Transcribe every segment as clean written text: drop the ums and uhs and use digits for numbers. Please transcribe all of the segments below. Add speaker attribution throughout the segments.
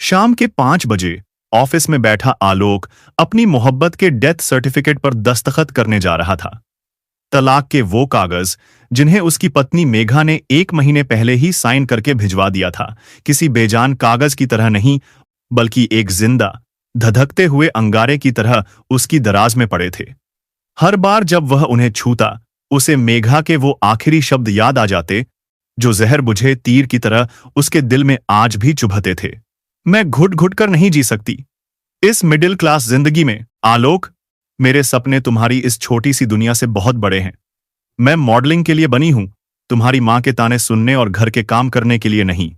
Speaker 1: शाम के 5 बजे ऑफिस में बैठा आलोक अपनी मोहब्बत के डेथ सर्टिफिकेट पर दस्तखत करने जा रहा था। तलाक के वो कागज जिन्हें उसकी पत्नी मेघा ने 1 महीने पहले ही साइन करके भिजवा दिया था, किसी बेजान कागज की तरह नहीं, बल्कि एक जिंदा धधकते हुए अंगारे की तरह उसकी दराज में पड़े थे। हर बार जब वह उन्हें छूता, उसे मेघा के वो आखिरी शब्द याद आ जाते जो जहर बुझे तीर की तरह उसके दिल में आज भी चुभते थे। मैं घुट घुट कर नहीं जी सकती इस मिडिल क्लास जिंदगी में, आलोक। मेरे सपने तुम्हारी इस छोटी सी दुनिया से बहुत बड़े हैं। मैं मॉडलिंग के लिए बनी हूं, तुम्हारी मां के ताने सुनने और घर के काम करने के लिए नहीं।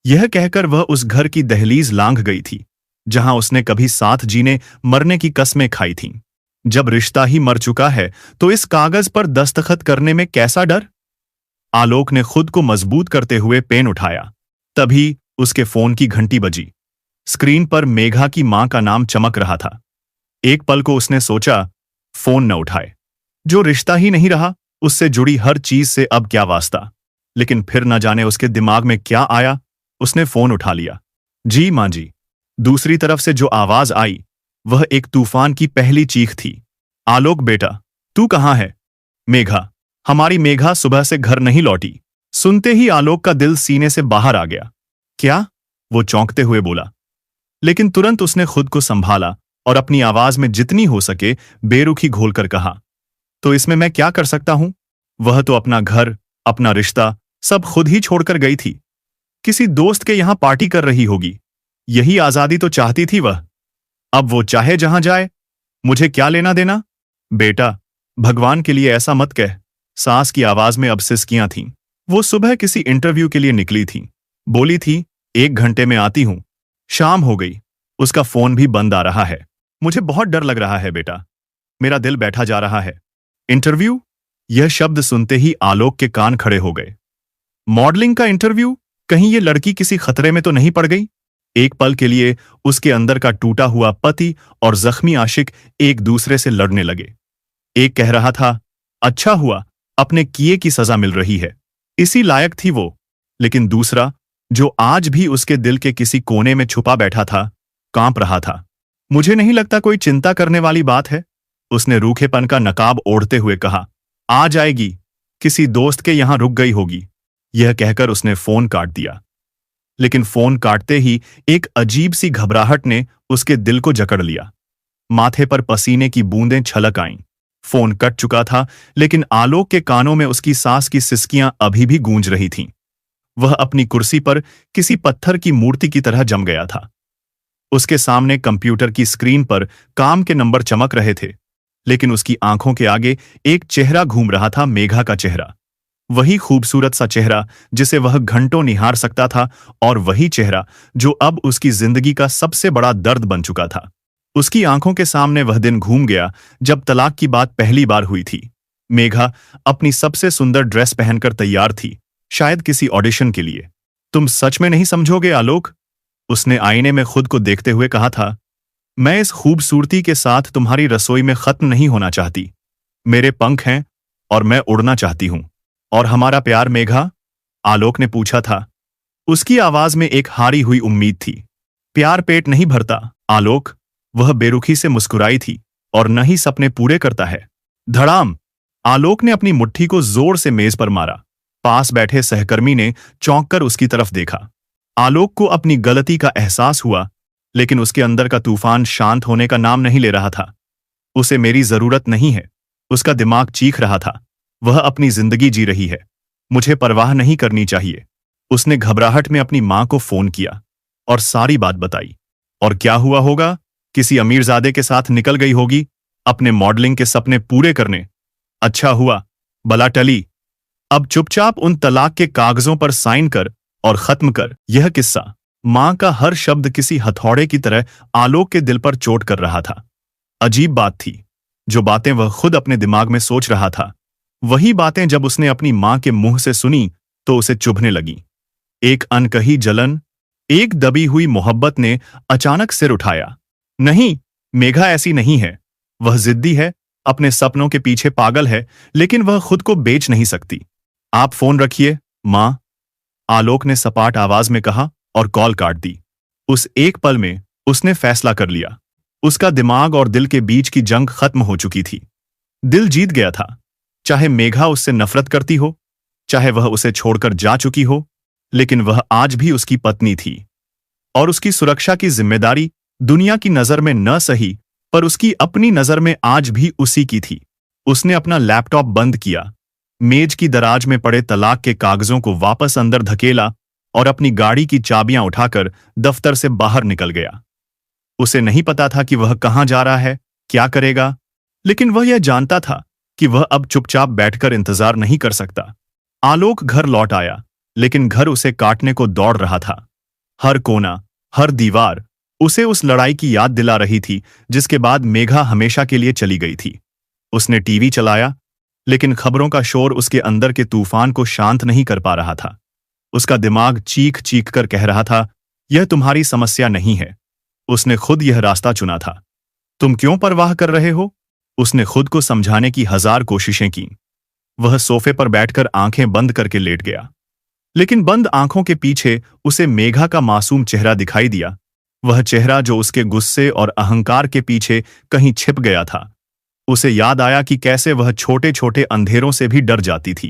Speaker 1: यह कहकर वह उस घर की दहलीज लांघ गई थी जहां उसने कभी साथ जीने मरने की कस्में खाई थीं। जब रिश्ता ही मर चुका है तो इस कागज पर दस्तखत करने में कैसा डर? आलोक ने खुद को मजबूत करते हुए पेन उठाया। तभी उसके फोन की घंटी बजी। स्क्रीन पर मेघा की मां का नाम चमक रहा था। एक पल को उसने सोचा, फोन न उठाए। जो रिश्ता ही नहीं रहा, उससे जुड़ी हर चीज से अब क्या वास्ता। लेकिन फिर न जाने उसके दिमाग में क्या आया, उसने फोन उठा लिया। जी मां जी। दूसरी तरफ से जो आवाज आई वह एक तूफान की पहली चीख थी। आलोक बेटा, तू कहां है? मेघा। हमारी मेघा सुबह से घर नहीं लौटी। सुनते ही आलोक का दिल सीने से बाहर आ गया। क्या? वो चौंकते हुए बोला। लेकिन तुरंत उसने खुद को संभाला और अपनी आवाज में जितनी हो सके बेरुखी घोलकर कहा, तो इसमें मैं क्या कर सकता हूं? वह तो अपना घर, अपना रिश्ता सब खुद ही छोड़कर गई थी। किसी दोस्त के यहां पार्टी कर रही होगी। यही आजादी तो चाहती थी वह। अब वो चाहे जहां जाए, मुझे क्या लेना देना? बेटा, भगवान के लिए ऐसा मत कह। सास की आवाज में अब सिसकियां थीं। वो सुबह किसी इंटरव्यू के लिए निकली थी। बोली थी 1 घंटे में आती हूं। शाम हो गई, उसका फोन भी बंद आ रहा है। मुझे बहुत डर लग रहा है बेटा, मेरा दिल बैठा जा रहा है। इंटरव्यू? यह शब्द सुनते ही आलोक के कान खड़े हो गए। मॉडलिंग का इंटरव्यू? कहीं ये लड़की किसी खतरे में तो नहीं पड़ गई? एक पल के लिए उसके अंदर का टूटा हुआ पति और जख्मी आशिक एक दूसरे से लड़ने लगे। एक कह रहा था, अच्छा हुआ अपने किए की सजा मिल रही है, इसी लायक थी वो। लेकिन दूसरा, जो आज भी उसके दिल के किसी कोने में छुपा बैठा था, कांप रहा था। मुझे नहीं लगता कोई चिंता करने वाली बात है, उसने रूखेपन का नकाब ओढ़ते हुए कहा। आ जाएगी, किसी दोस्त के यहां रुक गई होगी। यह कहकर उसने फोन काट दिया। लेकिन फोन काटते ही एक अजीब सी घबराहट ने उसके दिल को जकड़ लिया। माथे पर पसीने की बूंदें छलक आईं। फोन कट चुका था, लेकिन आलोक के कानों में उसकी सास की सिसकियां अभी भी गूंज रही थीं। वह अपनी कुर्सी पर किसी पत्थर की मूर्ति की तरह जम गया था। उसके सामने कंप्यूटर की स्क्रीन पर काम के नंबर चमक रहे थे, लेकिन उसकी आंखों के आगे एक चेहरा घूम रहा था, मेघा का चेहरा। वही खूबसूरत सा चेहरा जिसे वह घंटों निहार सकता था, और वही चेहरा जो अब उसकी जिंदगी का सबसे बड़ा दर्द बन चुका था। उसकी आंखों के सामने वह दिन घूम गया जब तलाक की बात पहली बार हुई थी। मेघा अपनी सबसे सुंदर ड्रेस पहनकर तैयार थी, शायद किसी ऑडिशन के लिए। तुम सच में नहीं समझोगे आलोक, उसने आईने में खुद को देखते हुए कहा था। मैं इस खूबसूरती के साथ तुम्हारी रसोई में खत्म नहीं होना चाहती। मेरे पंख हैं और मैं उड़ना चाहती हूं। और हमारा प्यार मेघा? आलोक ने पूछा था। उसकी आवाज में एक हारी हुई उम्मीद थी। प्यार पेट नहीं भरता आलोक, वह बेरुखी से मुस्कुराई थी, और न ही सपने पूरे करता है। धड़ाम! आलोक ने अपनी मुट्ठी को जोर से मेज पर मारा। पास बैठे सहकर्मी ने चौंककर उसकी तरफ देखा। आलोक को अपनी गलती का एहसास हुआ, लेकिन उसके अंदर का तूफान शांत होने का नाम नहीं ले रहा था। उसे मेरी जरूरत नहीं है, उसका दिमाग चीख रहा था। वह अपनी जिंदगी जी रही है, मुझे परवाह नहीं करनी चाहिए। उसने घबराहट में अपनी मां को फोन किया और सारी बात बताई। और क्या हुआ होगा? किसी अमीरजादे के साथ निकल गई होगी अपने मॉडलिंग के सपने पूरे करने। अच्छा हुआ, बला टली। अब चुपचाप उन तलाक के कागजों पर साइन कर और खत्म कर यह किस्सा। मां का हर शब्द किसी हथौड़े की तरह आलोक के दिल पर चोट कर रहा था। अजीब बात थी, जो बातें वह खुद अपने दिमाग में सोच रहा था, वही बातें जब उसने अपनी मां के मुंह से सुनी तो उसे चुभने लगी। एक अनकही जलन, एक दबी हुई मोहब्बत ने अचानक सिर उठाया। नहीं, मेघा ऐसी नहीं है। वह जिद्दी है, अपने सपनों के पीछे पागल है, लेकिन वह खुद को बेच नहीं सकती। आप फोन रखिए, मां, आलोक ने सपाट आवाज में कहा और कॉल काट दी। उस एक पल में उसने फैसला कर लिया। उसका दिमाग और दिल के बीच की जंग खत्म हो चुकी थी। दिल जीत गया था। चाहे मेघा उससे नफरत करती हो, चाहे वह उसे छोड़कर जा चुकी हो, लेकिन वह आज भी उसकी पत्नी थी और उसकी सुरक्षा की जिम्मेदारी दुनिया की नजर में न सही, पर उसकी अपनी नजर में आज भी उसी की थी। उसने अपना लैपटॉप बंद किया, मेज की दराज में पड़े तलाक के कागजों को वापस अंदर धकेला और अपनी गाड़ी की चाबियां उठाकर दफ्तर से बाहर निकल गया। उसे नहीं पता था कि वह कहां जा रहा है, क्या करेगा, लेकिन वह यह जानता था कि वह अब चुपचाप बैठकर इंतजार नहीं कर सकता। आलोक घर लौट आया, लेकिन घर उसे काटने को दौड़ रहा था। हर कोना, हर दीवार उसे उस लड़ाई की याद दिला रही थी जिसके बाद मेघा हमेशा के लिए चली गई थी। उसने टीवी चलाया, लेकिन खबरों का शोर उसके अंदर के तूफान को शांत नहीं कर पा रहा था। उसका दिमाग चीख चीख कर कह रहा था, यह तुम्हारी समस्या नहीं है। उसने खुद यह रास्ता चुना था। तुम क्यों परवाह कर रहे हो? उसने खुद को समझाने की 1000 कोशिशें की। वह सोफे पर बैठकर आंखें बंद करके लेट गया, लेकिन बंद आंखों के पीछे उसे मेघा का मासूम चेहरा दिखाई दिया। वह चेहरा जो उसके गुस्से और अहंकार के पीछे कहीं छिप गया था। उसे याद आया कि कैसे वह छोटे छोटे अंधेरों से भी डर जाती थी।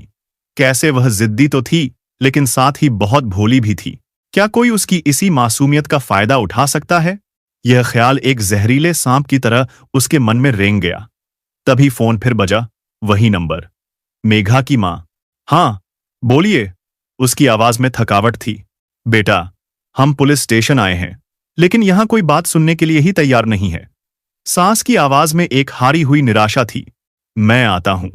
Speaker 1: कैसे वह जिद्दी तो थी, लेकिन साथ ही बहुत भोली भी थी। क्या कोई उसकी इसी मासूमियत का फायदा उठा सकता है? यह ख्याल एक जहरीले सांप की तरह उसके मन में रेंग गया। तभी फोन फिर बजा, वही नंबर, मेघा की मां। हाँ, बोलिए। उसकी आवाज में थकावट थी। बेटा, हम पुलिस स्टेशन आए हैं, लेकिन यहां कोई बात सुनने के लिए ही तैयार नहीं है। सांस की आवाज में एक हारी हुई निराशा थी। मैं आता हूं,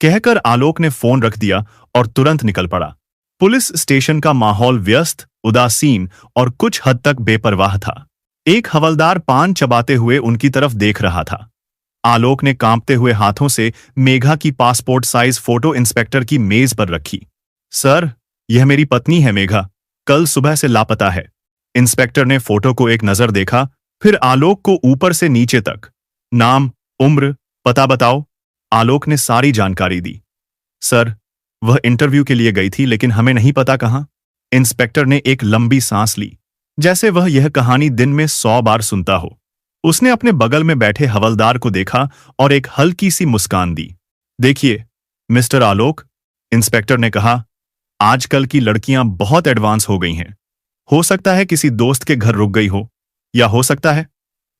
Speaker 1: कहकर आलोक ने फोन रख दिया और तुरंत निकल पड़ा। पुलिस स्टेशन का माहौल व्यस्त, उदासीन और कुछ हद तक बेपरवाह था। एक हवलदार पान चबाते हुए उनकी तरफ देख रहा था। आलोक ने कांपते हुए हाथों से मेघा की पासपोर्ट साइज फोटो इंस्पेक्टर की मेज पर रखी। सर, यह मेरी पत्नी है मेघा, कल सुबह से लापता है। इंस्पेक्टर ने फोटो को एक नजर देखा, फिर आलोक को ऊपर से नीचे तक। नाम, उम्र, पता बताओ। आलोक ने सारी जानकारी दी। सर, वह इंटरव्यू के लिए गई थी, लेकिन हमें नहीं पता कहां। इंस्पेक्टर ने एक लंबी सांस ली, जैसे वह यह कहानी दिन में 100 बार सुनता हो। उसने अपने बगल में बैठे हवलदार को देखा और एक हल्की सी मुस्कान दी। देखिए मिस्टर आलोक, इंस्पेक्टर ने कहा, आजकल की लड़कियां बहुत एडवांस हो गई हैं। हो सकता है किसी दोस्त के घर रुक गई हो, या हो सकता है,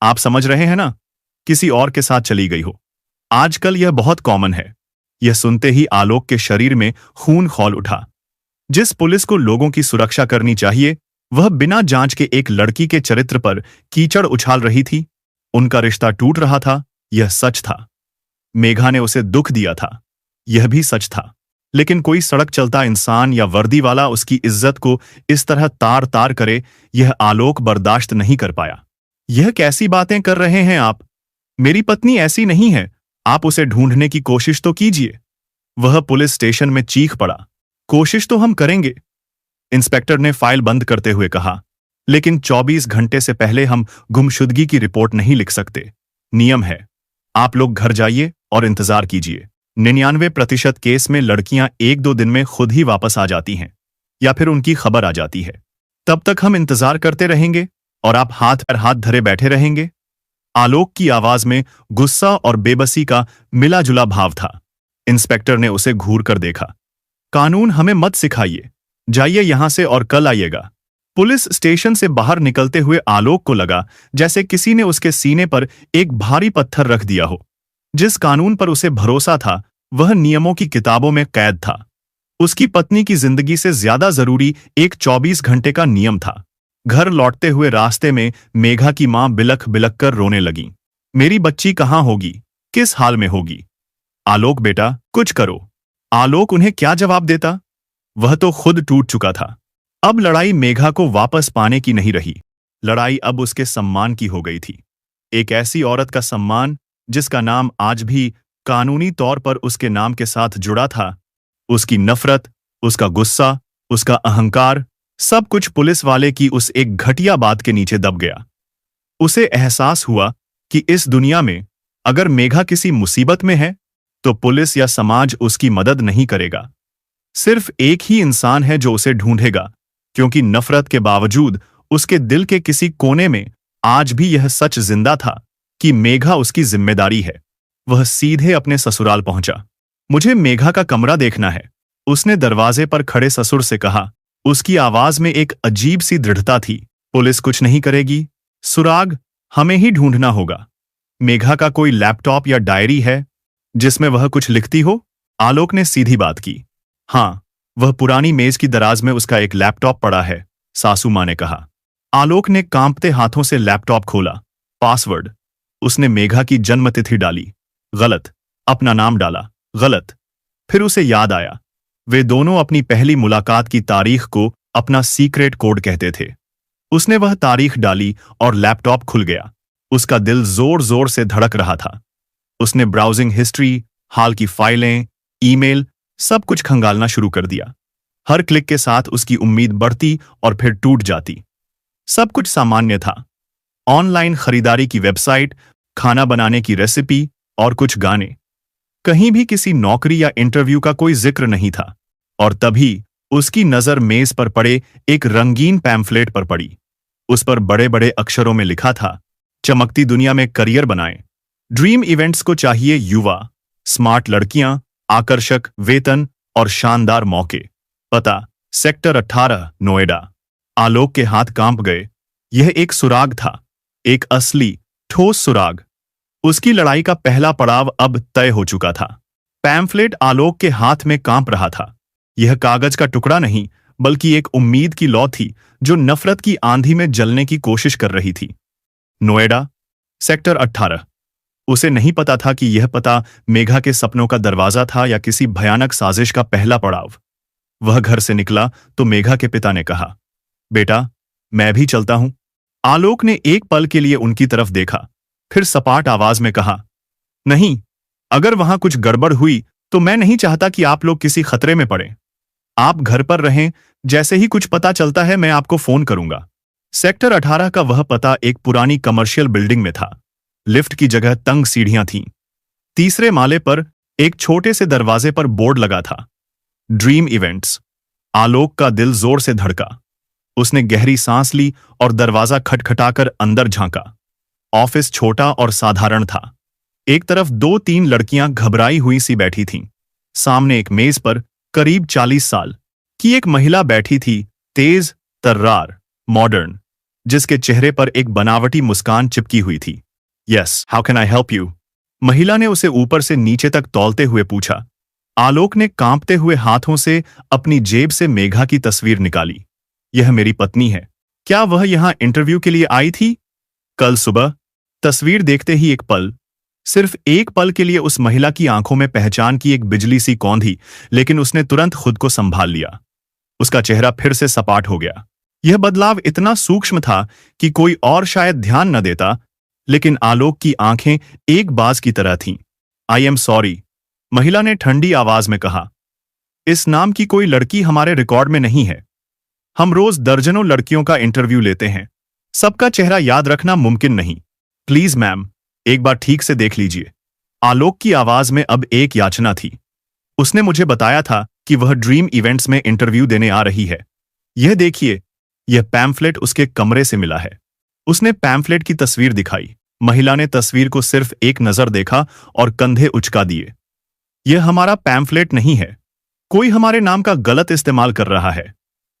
Speaker 1: आप समझ रहे हैं ना, किसी और के साथ चली गई हो। आजकल यह बहुत कॉमन है। यह सुनते ही आलोक के शरीर में खून खौल उठा। जिस पुलिस को लोगों की सुरक्षा करनी चाहिए, वह बिना जांच के एक लड़की के चरित्र पर कीचड़ उछाल रही थी। उनका रिश्ता टूट रहा था, यह सच था। मेघा ने उसे दुख दिया था, यह भी सच था। लेकिन कोई सड़क चलता इंसान या वर्दी वाला उसकी इज्जत को इस तरह तार तार करे, यह आलोक बर्दाश्त नहीं कर पाया। यह कैसी बातें कर रहे हैं आप? मेरी पत्नी ऐसी नहीं है, आप उसे ढूंढने की कोशिश तो कीजिए। वह पुलिस स्टेशन में चीख पड़ा। कोशिश तो हम करेंगे, इंस्पेक्टर ने फाइल बंद करते हुए कहा, लेकिन 24 घंटे से पहले हम गुमशुदगी की रिपोर्ट नहीं लिख सकते। नियम है। आप लोग घर जाइए और इंतजार कीजिए। 99% केस में लड़कियां 1-2 दिन में खुद ही वापस आ जाती हैं, या फिर उनकी खबर आ जाती है। तब तक हम इंतजार करते रहेंगे और आप हाथ पर हाथ धरे बैठे रहेंगे। आलोक की आवाज में गुस्सा और बेबसी का मिला जुला भाव था। इंस्पेक्टर ने उसे घूर कर देखा। कानून हमें मत सिखाइए, जाइए यहां से और कल आइएगा। पुलिस स्टेशन से बाहर निकलते हुए आलोक को लगा जैसे किसी ने उसके सीने पर एक भारी पत्थर रख दिया हो। जिस कानून पर उसे भरोसा था, वह नियमों की किताबों में कैद था। उसकी पत्नी की जिंदगी से ज्यादा जरूरी एक 24 घंटे का नियम था। घर लौटते हुए रास्ते में मेघा की मां बिलख बिलख कर रोने लगी। मेरी बच्ची कहां होगी, किस हाल में होगी? आलोक बेटा, कुछ करो। आलोक उन्हें क्या जवाब देता? वह तो खुद टूट चुका था। अब लड़ाई मेघा को वापस पाने की नहीं रही। लड़ाई अब उसके सम्मान की हो गई थी। एक ऐसी औरत का सम्मान जिसका नाम आज भी कानूनी तौर पर उसके नाम के साथ जुड़ा था। उसकी नफरत, उसका गुस्सा, उसका अहंकार, सब कुछ पुलिस वाले की उस एक घटिया बात के नीचे दब गया। उसे एहसास हुआ कि इस दुनिया में अगर मेघा किसी मुसीबत में है, तो पुलिस या समाज उसकी मदद नहीं करेगा। सिर्फ एक ही इंसान है जो उसे ढूंढेगा, क्योंकि नफरत के बावजूद उसके दिल के किसी कोने में आज भी यह सच जिंदा था कि मेघा उसकी जिम्मेदारी है। वह सीधे अपने ससुराल पहुंचा। मुझे मेघा का कमरा देखना है, उसने दरवाजे पर खड़े ससुर से कहा। उसकी आवाज में एक अजीब सी दृढ़ता थी। पुलिस कुछ नहीं करेगी, सुराग हमें ही ढूंढना होगा। मेघा का कोई लैपटॉप या डायरी है जिसमें वह कुछ लिखती हो? आलोक ने सीधी बात की। हाँ, वह पुरानी मेज की दराज में उसका एक लैपटॉप पड़ा है, सासू माँ ने कहा। आलोक ने कांपते हाथों से लैपटॉप खोला। पासवर्ड। उसने मेघा की जन्मतिथि डाली, गलत। अपना नाम डाला, गलत। फिर उसे याद आया, वे दोनों अपनी पहली मुलाकात की तारीख को अपना सीक्रेट कोड कहते थे। उसने वह तारीख डाली और लैपटॉप खुल गया। उसका दिल जोर जोर से धड़क रहा था। उसने ब्राउजिंग हिस्ट्री, हाल की फाइलें, ईमेल, सब कुछ खंगालना शुरू कर दिया। हर क्लिक के साथ उसकी उम्मीद बढ़ती और फिर टूट जाती। सब कुछ सामान्य था। ऑनलाइन खरीदारी की वेबसाइट, खाना बनाने की रेसिपी और कुछ गाने। कहीं भी किसी नौकरी या इंटरव्यू का कोई जिक्र नहीं था। और तभी उसकी नजर मेज पर पड़े एक रंगीन पैम्फलेट पर पड़ी। उस पर बड़े बड़े अक्षरों में लिखा था, चमकती दुनिया में करियर बनाएं। ड्रीम इवेंट्स को चाहिए युवा, स्मार्ट लड़कियां, आकर्षक वेतन और शानदार मौके। पता, सेक्टर 18, नोएडा। आलोक के हाथ कांप गए। यह एक सुराग था, एक असली ठोस सुराग। उसकी लड़ाई का पहला पड़ाव अब तय हो चुका था। पैम्फलेट आलोक के हाथ में कांप रहा था। यह कागज का टुकड़ा नहीं, बल्कि एक उम्मीद की लौ थी जो नफरत की आंधी में जलने की कोशिश कर रही थी। नोएडा, सेक्टर 18। उसे नहीं पता था कि यह पता मेघा के सपनों का दरवाजा था या किसी भयानक साजिश का पहला पड़ाव। वह घर से निकला तो मेघा के पिता ने कहा, बेटा, मैं भी चलता हूं। आलोक ने एक पल के लिए उनकी तरफ देखा, फिर सपाट आवाज में कहा, नहीं, अगर वहां कुछ गड़बड़ हुई तो मैं नहीं चाहता कि आप लोग किसी खतरे में पड़ें। आप घर पर रहें, जैसे ही कुछ पता चलता है मैं आपको फोन करूंगा। सेक्टर 18 का वह पता एक पुरानी कमर्शियल बिल्डिंग में था। लिफ्ट की जगह तंग सीढ़ियां थीं। तीसरे माले पर एक छोटे से दरवाजे पर बोर्ड लगा था, ड्रीम इवेंट्स। आलोक का दिल जोर से धड़का। उसने गहरी सांस ली और दरवाजा खटखटाकर अंदर झांका। ऑफिस छोटा और साधारण था। एक तरफ 2-3 लड़कियां घबराई हुई सी बैठी थीं। सामने एक मेज पर करीब 40 साल की एक महिला बैठी थी, तेज, तर्रार, मॉडर्न, जिसके चेहरे पर एक बनावटी मुस्कान चिपकी हुई थी। Yes, how can I help you? महिला ने उसे ऊपर से नीचे तक तौलते हुए पूछा। आलोक ने कांपते हुए हाथों से अपनी जेब से मेघा की तस्वीर निकाली। यह मेरी पत्नी है। क्या वह यहां इंटरव्यू के लिए आई थी? कल सुबह। तस्वीर देखते ही एक पल, सिर्फ एक पल के लिए उस महिला की आंखों में पहचान की एक बिजली सी कौंधी, लेकिन उसने तुरंत खुद को संभाल लिया। उसका चेहरा फिर से सपाट हो गया। यह बदलाव इतना सूक्ष्म था कि कोई और शायद ध्यान न देता, लेकिन आलोक की आंखें एक बाज की तरह थीं। आई एम सॉरी, महिला ने ठंडी आवाज में कहा। इस नाम की कोई लड़की हमारे रिकॉर्ड में नहीं है। हम रोज दर्जनों लड़कियों का इंटरव्यू लेते हैं, सबका चेहरा याद रखना मुमकिन नहीं। प्लीज मैम, एक बार ठीक से देख लीजिए। आलोक की आवाज में अब एक याचना थी। उसने मुझे बताया था कि वह ड्रीम इवेंट्स में इंटरव्यू देने आ रही है। यह देखिए, यह पैम्फलेट उसके कमरे से मिला है। उसने पैम्फलेट की तस्वीर दिखाई। महिला ने तस्वीर को सिर्फ एक नजर देखा और कंधे उचका दिए। यह हमारा पैम्फलेट नहीं है। कोई हमारे नाम का गलत इस्तेमाल कर रहा है।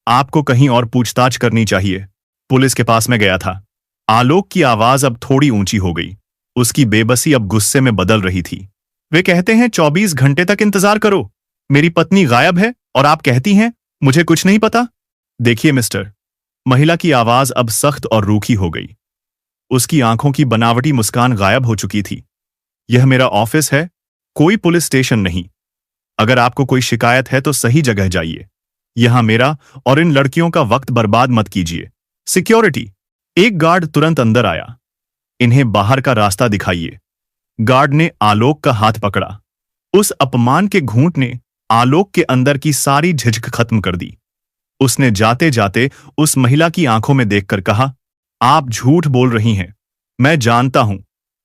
Speaker 1: आपको कहीं और पूछताछ करनी चाहिए। पुलिस के पास में गया था। आलोक की आवाज अब थोड़ी ऊंची हो गई। उसकी बेबसी अब गुस्से में बदल रही थी। वे कहते हैं 24 घंटे तक इंतजार करो। मेरी पत्नी गायब है और आप कहती हैं मुझे कुछ नहीं पता। देखिए मिस्टर, महिला की आवाज अब सख्त और रूखी हो गई। उसकी आंखों की बनावटी मुस्कान गायब हो चुकी थी। यह मेरा ऑफिस है, कोई पुलिस स्टेशन नहीं। अगर आपको कोई शिकायत है तो सही जगह जाइए। यहां मेरा और इन लड़कियों का वक्त बर्बाद मत कीजिए। सिक्योरिटी। एक गार्ड तुरंत अंदर आया। इन्हें बाहर का रास्ता दिखाइए। गार्ड ने आलोक का हाथ पकड़ा। उस अपमान के घूंट ने आलोक के अंदर की सारी झिझक खत्म कर दी। उसने जाते जाते उस महिला की आंखों में देखकर कहा, आप झूठ बोल रही हैं। मैं जानता हूं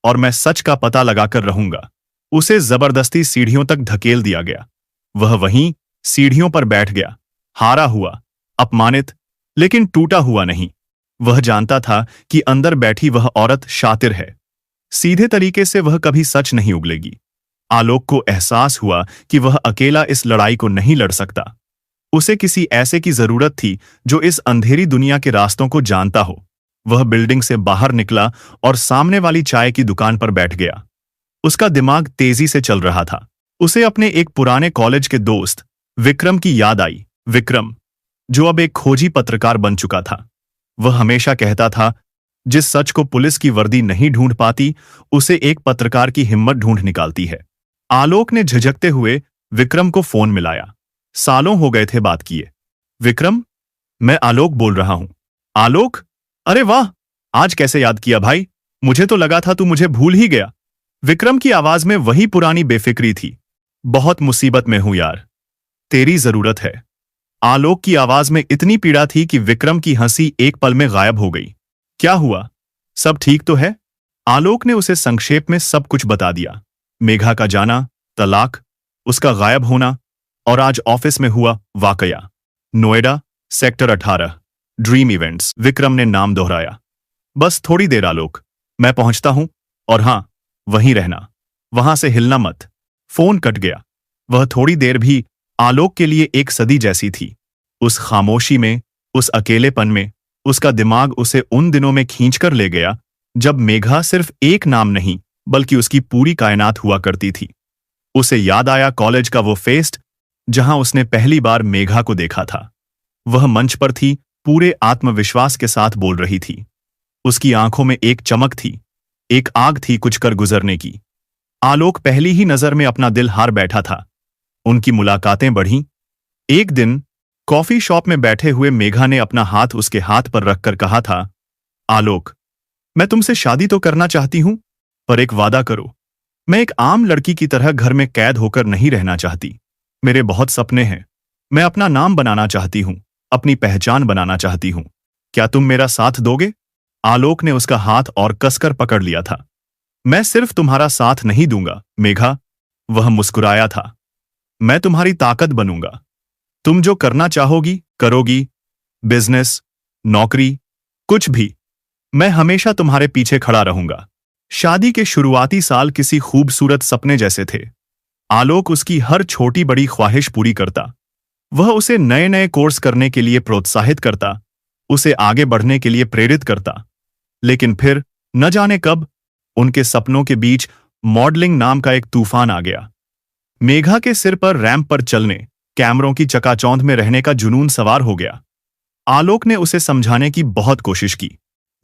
Speaker 1: और मैं सच का पता लगाकर रहूंगा। उसे जबरदस्ती सीढ़ियों तक धकेल दिया गया। वह वहीं सीढ़ियों पर बैठ गया, हारा हुआ, अपमानित, लेकिन टूटा हुआ नहीं। वह जानता था कि अंदर बैठी वह औरत शातिर है। सीधे तरीके से वह कभी सच नहीं उगलेगी। आलोक को एहसास हुआ कि वह अकेला इस लड़ाई को नहीं लड़ सकता। उसे किसी ऐसे की जरूरत थी जो इस अंधेरी दुनिया के रास्तों को जानता हो। वह बिल्डिंग से बाहर निकला और सामने वाली चाय की दुकान पर बैठ गया। उसका दिमाग तेजी से चल रहा था। उसे अपने एक पुराने कॉलेज के दोस्त विक्रम की याद आई। विक्रम, जो अब एक खोजी पत्रकार बन चुका था। वह हमेशा कहता था, जिस सच को पुलिस की वर्दी नहीं ढूंढ पाती, उसे एक पत्रकार की हिम्मत ढूंढ निकालती है। आलोक ने झिझकते हुए विक्रम को फोन मिलाया। सालों हो गए थे बात किए। विक्रम, मैं आलोक बोल रहा हूं। आलोक, अरे वाह, आज कैसे याद किया भाई? मुझे तो लगा था तू मुझे भूल ही गया। विक्रम की आवाज में वही पुरानी बेफिक्री थी। बहुत मुसीबत में हूं यार, तेरी जरूरत है। आलोक की आवाज में इतनी पीड़ा थी कि विक्रम की हंसी एक पल में गायब हो गई। क्या हुआ? सब ठीक तो है? आलोक ने उसे संक्षेप में सब कुछ बता दिया। मेघा का जाना, तलाक, उसका गायब होना और आज ऑफिस में हुआ वाकया। Noida, sector 18, dream events. Vikram ने नाम दोहराया। बस थोड़ी देर आलोक, मैं पहुंचता हूं, और हां, वहीं रहना, वहां से हिलना मत। फोन कट गया। वह थोड़ी देर भी आलोक के लिए एक सदी जैसी थी। उस खामोशी में, उस अकेलेपन में, उसका दिमाग उसे उन दिनों में खींचकर ले गया जब मेघा सिर्फ एक नाम नहीं बल्कि उसकी पूरी कायनात हुआ करती थी। उसे याद आया कॉलेज का वो फेस्ट जहां उसने पहली बार मेघा को देखा था। वह मंच पर थी, पूरे आत्मविश्वास के साथ बोल रही थी। उसकी आंखों में एक चमक थी, एक आग थी कुछ कर गुजरने की। आलोक पहली ही नजर में अपना दिल हार बैठा था। उनकी मुलाकातें बढ़ीं। एक दिन कॉफी शॉप में बैठे हुए मेघा ने अपना हाथ उसके हाथ पर रखकर कहा था, आलोक, मैं तुमसे शादी तो करना चाहती हूं, पर एक वादा करो। मैं एक आम लड़की की तरह घर में कैद होकर नहीं रहना चाहती। मेरे बहुत सपने हैं। मैं अपना नाम बनाना चाहती हूं, अपनी पहचान बनाना चाहती हूं। क्या तुम मेरा साथ दोगे? आलोक ने उसका हाथ और कसकर पकड़ लिया था। मैं सिर्फ तुम्हारा साथ नहीं दूंगा मेघा, वह मुस्कुराया था। मैं तुम्हारी ताकत बनूंगा। तुम जो करना चाहोगी करोगी, बिजनेस, नौकरी, कुछ भी। मैं हमेशा तुम्हारे पीछे खड़ा रहूंगा। शादी के शुरुआती साल किसी खूबसूरत सपने जैसे थे। आलोक उसकी हर छोटी बड़ी ख्वाहिश पूरी करता। वह उसे नए नए कोर्स करने के लिए प्रोत्साहित करता, उसे आगे बढ़ने के लिए प्रेरित करता। लेकिन फिर न जाने कब उनके सपनों के बीच मॉडलिंग नाम का एक तूफान आ गया। मेघा के सिर पर रैंप पर चलने, कैमरों की चकाचौंध में रहने का जुनून सवार हो गया। आलोक ने उसे समझाने की बहुत कोशिश की।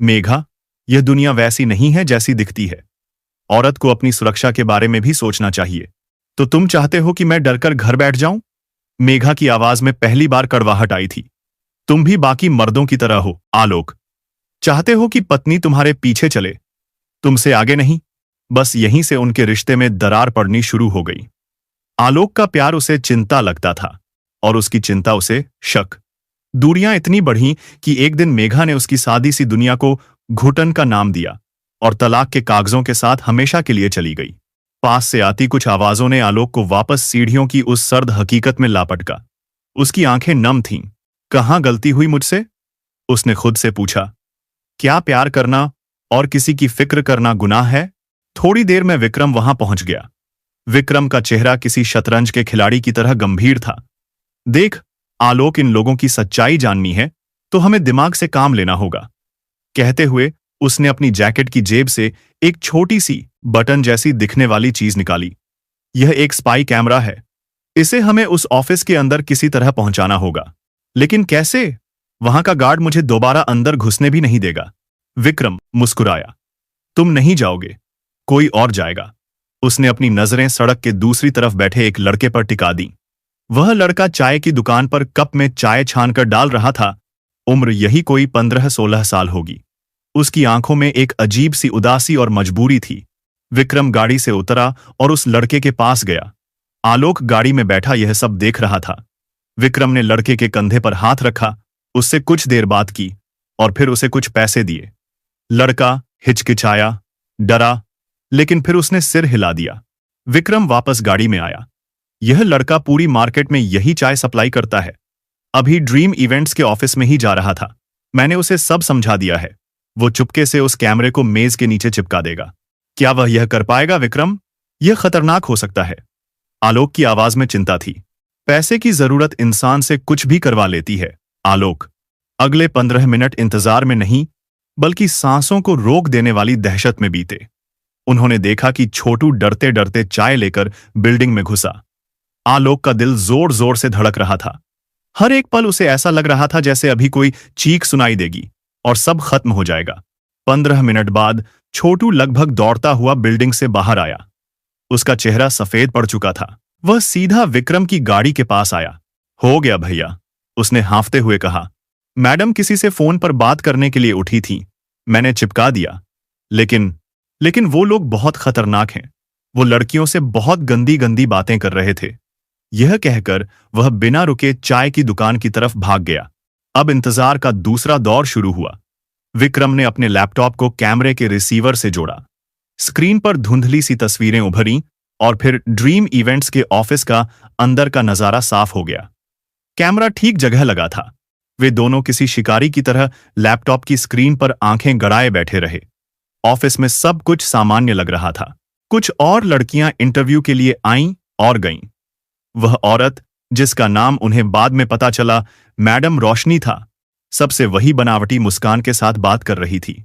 Speaker 1: मेघा, यह दुनिया वैसी नहीं है जैसी दिखती है। औरत को अपनी सुरक्षा के बारे में भी सोचना चाहिए। तो तुम चाहते हो कि मैं डरकर घर बैठ जाऊं? मेघा की आवाज में पहली बार कड़वाहट आई थी। तुम भी बाकी मर्दों की तरह हो आलोक। चाहते हो कि पत्नी तुम्हारे पीछे चले, तुमसे आगे नहीं। बस यहीं से उनके रिश्ते में दरार पड़नी शुरू हो गई। आलोक का प्यार उसे चिंता लगता था और उसकी चिंता उसे शक। दूरियां इतनी बढ़ीं कि एक दिन मेघा ने उसकी सादी सी दुनिया को घुटन का नाम दिया और तलाक के कागजों के साथ हमेशा के लिए चली गई। पास से आती कुछ आवाजों ने आलोक को वापस सीढ़ियों की उस सर्द हकीकत में लापटका। उसकी आंखें नम थीं। कहां गलती हुई मुझसे? उसने खुद से पूछा। क्या प्यार करना और किसी की फिक्र करना गुनाह है? थोड़ी देर में विक्रम वहां पहुंच गया। विक्रम का चेहरा किसी शतरंज के खिलाड़ी की तरह गंभीर था। देख आलोक, इन लोगों की सच्चाई जाननी है तो हमें दिमाग से काम लेना होगा। कहते हुए उसने अपनी जैकेट की जेब से एक छोटी सी बटन जैसी दिखने वाली चीज निकाली। यह एक स्पाई कैमरा है। इसे हमें उस ऑफिस के अंदर किसी तरह पहुंचाना होगा। लेकिन कैसे? वहां का गार्ड मुझे दोबारा अंदर घुसने भी नहीं देगा। विक्रम मुस्कुराया। तुम नहीं जाओगे, कोई और जाएगा। उसने अपनी नजरें सड़क के दूसरी तरफ बैठे एक लड़के पर टिका दी। वह लड़का चाय की दुकान पर कप में चाय छानकर डाल रहा था। उम्र यही कोई 15-16 साल होगी। उसकी आंखों में एक अजीब सी उदासी और मजबूरी थी। विक्रम गाड़ी से उतरा और उस लड़के के पास गया। आलोक गाड़ी में बैठा यह सब देख रहा था। विक्रम ने लड़के के कंधे पर हाथ रखा, उससे कुछ देर बात की और फिर उसे कुछ पैसे दिए। लड़का हिचकिचाया, डरा, लेकिन फिर उसने सिर हिला दिया। विक्रम वापस गाड़ी में आया। यह लड़का पूरी मार्केट में यही चाय सप्लाई करता है। अभी ड्रीम इवेंट्स के ऑफिस में ही जा रहा था। मैंने उसे सब समझा दिया है। वो चुपके से उस कैमरे को मेज के नीचे चिपका देगा। क्या वह यह कर पाएगा विक्रम? यह खतरनाक हो सकता है। आलोक की आवाज में चिंता थी। पैसे की जरूरत इंसान से कुछ भी करवा लेती है आलोक। अगले 15 मिनट इंतजार में नहीं, बल्कि सांसों को रोक देने वाली दहशत में बीते। उन्होंने देखा कि छोटू डरते डरते चाय लेकर बिल्डिंग में घुसा। आलोक का दिल जोर जोर से धड़क रहा था। हर एक पल उसे ऐसा लग रहा था जैसे अभी कोई चीख सुनाई देगी और सब खत्म हो जाएगा। 15 मिनट बाद छोटू लगभग दौड़ता हुआ बिल्डिंग से बाहर आया। उसका चेहरा सफेद पड़ चुका था। वह सीधा विक्रम की गाड़ी के पास आया। हो गया भैया, उसने हांफते हुए कहा। मैडम किसी से फोन पर बात करने के लिए उठी थी, मैंने चिपका दिया। लेकिन वो लोग बहुत खतरनाक हैं। वो लड़कियों से बहुत गंदी गंदी बातें कर रहे थे। यह कहकर वह बिना रुके चाय की दुकान की तरफ भाग गया। अब इंतजार का दूसरा दौर शुरू हुआ। विक्रम ने अपने लैपटॉप को कैमरे के रिसीवर से जोड़ा। स्क्रीन पर धुंधली सी तस्वीरें उभरी और फिर ड्रीम इवेंट्स के ऑफिस का अंदर का नजारा साफ हो गया। कैमरा ठीक जगह लगा था। वे दोनों किसी शिकारी की तरह लैपटॉप की स्क्रीन पर आंखें गड़ाए बैठे रहे। ऑफिस में सब कुछ सामान्य लग रहा था। कुछ और लड़कियां इंटरव्यू के लिए आईं और गईं। वह औरत, जिसका नाम उन्हें बाद में पता चला मैडम रोशनी था, सबसे वही बनावटी मुस्कान के साथ बात कर रही थी।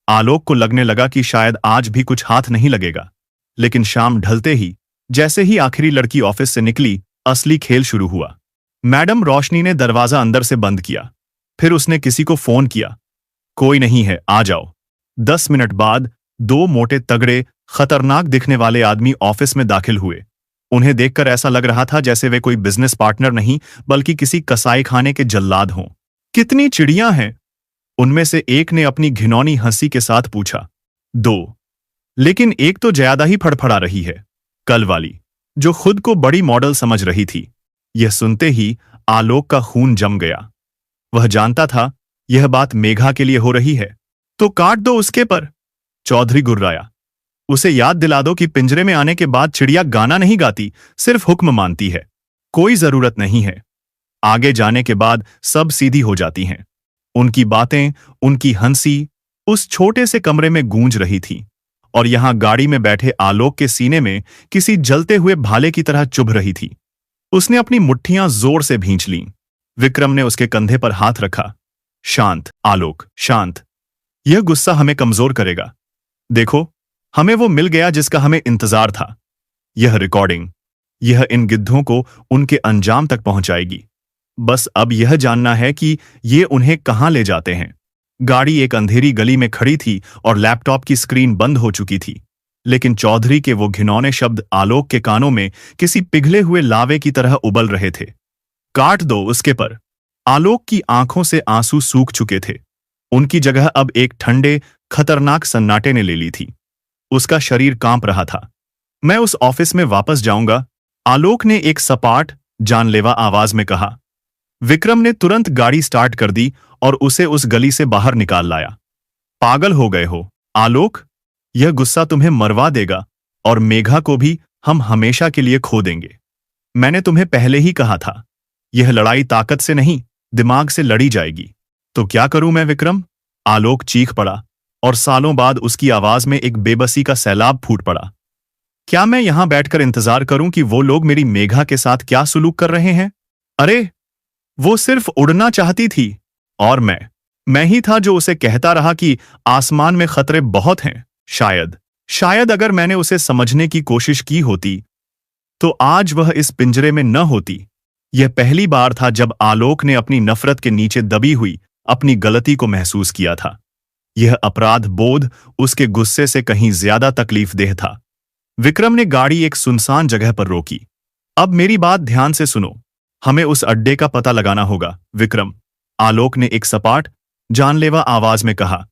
Speaker 1: आलोक को लगने लगा कि शायद आज भी कुछ हाथ नहीं लगेगा। लेकिन शाम ढलते ही, जैसे ही आखिरी लड़की ऑफिस से निकली, असली खेल शुरू हुआ। मैडम रोशनी ने दरवाजा अंदर से बंद किया। फिर उसने किसी को फोन किया। कोई नहीं है, आ जाओ। 10 मिनट बाद 2 मोटे तगड़े खतरनाक दिखने वाले आदमी ऑफिस में दाखिल हुए। उन्हें देखकर ऐसा लग रहा था जैसे वे कोई बिजनेस पार्टनर नहीं, बल्कि किसी कसाई खाने के जल्लाद हों। कितनी चिड़ियां हैं? उनमें से एक ने अपनी घिनौनी हंसी के साथ पूछा। 2। लेकिन एक तो ज्यादा ही फड़फड़ा रही है, कल वाली, जो खुद को बड़ी मॉडल समझ रही थी। यह सुनते ही आलोक का खून जम गया। वह जानता था यह बात मेघा के लिए हो रही है। तो काट दो उसके पर, चौधरी गुर्राया। उसे याद दिला दो कि पिंजरे में आने के बाद चिड़िया गाना नहीं गाती, सिर्फ हुक्म मानती है। कोई जरूरत नहीं है। आगे जाने के बाद सब सीधी हो जाती हैं। उनकी बातें, उनकी हंसी उस छोटे से कमरे में गूंज रही थी, और यहां गाड़ी में बैठे आलोक के सीने में किसी जलते हुए भाले की तरह चुभ रही थी। उसने अपनी मुट्ठियां जोर से भींच लीं। विक्रम ने उसके कंधे पर हाथ रखा। शांत आलोक, शांत। यह गुस्सा हमें कमजोर करेगा। देखो, हमें वो मिल गया जिसका हमें इंतजार था। यह रिकॉर्डिंग, यह इन गिद्धों को उनके अंजाम तक पहुंचाएगी। बस अब यह जानना है कि ये उन्हें कहां ले जाते हैं। गाड़ी एक अंधेरी गली में खड़ी थी और लैपटॉप की स्क्रीन बंद हो चुकी थी, लेकिन चौधरी के वो घिनौने शब्द आलोक के कानों में किसी पिघले हुए लावे की तरह उबल रहे थे। काट दो उसके पर। आलोक की आंखों से आंसू सूख चुके थे। उनकी जगह अब एक ठंडे, खतरनाक सन्नाटे ने ले ली थी। उसका शरीर कांप रहा था। मैं उस ऑफिस में वापस जाऊंगा, आलोक ने एक सपाट, जानलेवा आवाज में कहा। विक्रम ने तुरंत गाड़ी स्टार्ट कर दी और उसे उस गली से बाहर निकाल लाया। पागल हो गए हो आलोक? यह गुस्सा तुम्हें मरवा देगा और मेघा को भी हम हमेशा के लिए खो देंगे। मैंने तुम्हें पहले ही कहा था, यह लड़ाई ताकत से नहीं, दिमाग से लड़ी जाएगी। तो क्या करूं मैं विक्रम? आलोक चीख पड़ा और सालों बाद उसकी आवाज में एक बेबसी का सैलाब फूट पड़ा। क्या मैं यहां बैठकर इंतजार करूं कि वो लोग मेरी मेघा के साथ क्या सुलूक कर रहे हैं? अरे, वो सिर्फ उड़ना चाहती थी और मैं ही था जो उसे कहता रहा कि आसमान में खतरे बहुत हैं। शायद अगर मैंने उसे समझने की कोशिश की होती तो आज वह इस पिंजरे में न होती। यह पहली बार था जब आलोक ने अपनी नफरत के नीचे दबी हुई अपनी गलती को महसूस किया था। यह अपराध बोध उसके गुस्से से कहीं ज्यादा तकलीफदेह था। विक्रम ने गाड़ी एक सुनसान जगह पर रोकी। अब मेरी बात ध्यान से सुनो, हमें उस अड्डे का पता लगाना होगा विक्रम, आलोक ने एक सपाट, जानलेवा आवाज में कहा,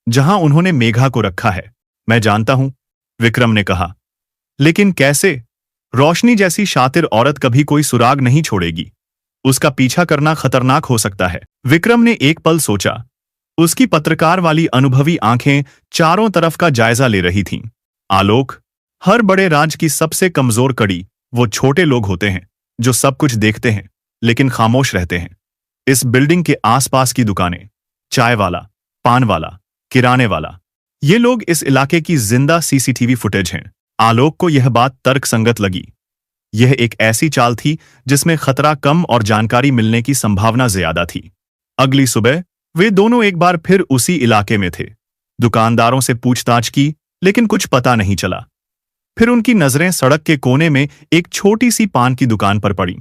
Speaker 1: जहां उन्होंने मेघा को रखा है। मैं जानता हूं, विक्रम ने कहा, लेकिन कैसे? रोशनी जैसी शातिर औरत कभी कोई सुराग नहीं छोड़ेगी। उसका पीछा करना खतरनाक हो सकता है। विक्रम ने एक पल सोचा। उसकी पत्रकार वाली अनुभवी आंखें चारों तरफ का जायजा ले रही थीं। आलोक, हर बड़े राज की सबसे कमजोर कड़ी वो छोटे लोग होते हैं जो सब कुछ देखते हैं लेकिन खामोश रहते हैं। इस बिल्डिंग के आसपास की दुकानें, चाय वाला, पान वाला, किराने वाला, ये लोग इस इलाके की जिंदा सीसीटीवी फुटेज हैं। आलोक को यह बात तर्कसंगत लगी। यह एक ऐसी चाल थी जिसमें खतरा कम और जानकारी मिलने की संभावना ज्यादा थी। अगली सुबह वे दोनों एक बार फिर उसी इलाके में थे। दुकानदारों से पूछताछ की, लेकिन कुछ पता नहीं चला। फिर उनकी नजरें सड़क के कोने में एक छोटी सी पान की दुकान पर पड़ी।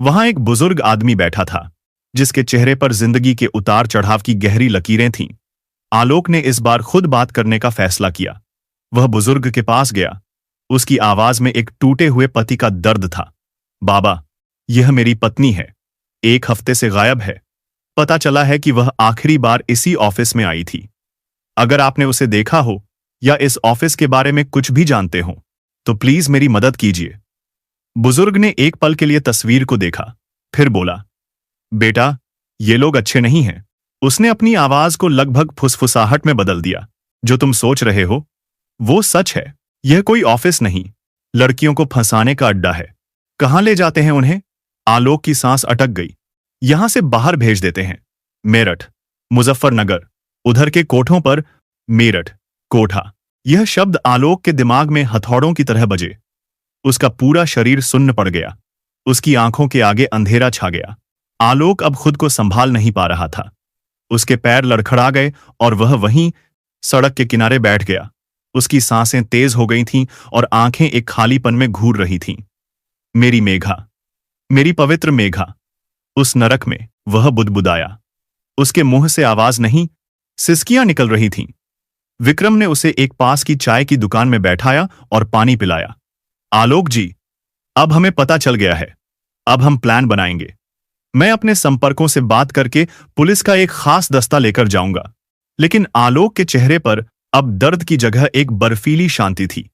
Speaker 1: वहां एक बुजुर्ग आदमी बैठा था, जिसके चेहरे पर जिंदगी के उतार चढ़ाव की गहरी लकीरें थीं। आलोक ने इस बार खुद बात करने का फैसला किया। वह बुजुर्ग के पास गया। उसकी आवाज में एक टूटे हुए पति का दर्द था। बाबा, यह मेरी पत्नी है। 1 हफ्ते से गायब है। पता चला है कि वह आखिरी बार इसी ऑफिस में आई थी। अगर आपने उसे देखा हो या इस ऑफिस के बारे में कुछ भी जानते हो तो प्लीज मेरी मदद कीजिए। बुजुर्ग ने एक पल के लिए तस्वीर को देखा, फिर बोला, बेटा, ये लोग अच्छे नहीं हैं। उसने अपनी आवाज को लगभग फुसफुसाहट में बदल दिया। जो तुम सोच रहे हो वो सच है। यह कोई ऑफिस नहीं, लड़कियों को फंसाने का अड्डा है। कहां ले जाते हैं उन्हें? आलोक की सांस अटक गई। यहां से बाहर भेज देते हैं। मेरठ, मुजफ्फरनगर, उधर के कोठों पर। मेरठ, कोठा, यह शब्द आलोक के दिमाग में हथौड़ों की तरह बजे। उसका पूरा शरीर सुन्न पड़ गया। उसकी आंखों के आगे अंधेरा छा गया। आलोक अब खुद को संभाल नहीं पा रहा था। उसके पैर लड़खड़ा गए और वह वहीं सड़क के किनारे बैठ गया। उसकी सांसें तेज हो गई थीं और आंखें एक खालीपन में घूर रही थीं। मेरी मेघा, मेरी पवित्र मेघा। उस नरक में वह बुदबुदाया। उसके मुंह से आवाज नहीं, सिसकियां निकल रही थीं। विक्रम ने उसे एक पास की चाय की दुकान में बैठाया और पानी पिलाया। आलोक जी, अब हमें पता चल गया है। अब हम प्लान बनाएंगे। मैं अपने संपर्कों से बात करके पुलिस का एक खास दस्ता लेकर जाऊंगा। लेकिन आलोक के चेहरे पर अब दर्द की जगह एक बर्फीली शांति थी।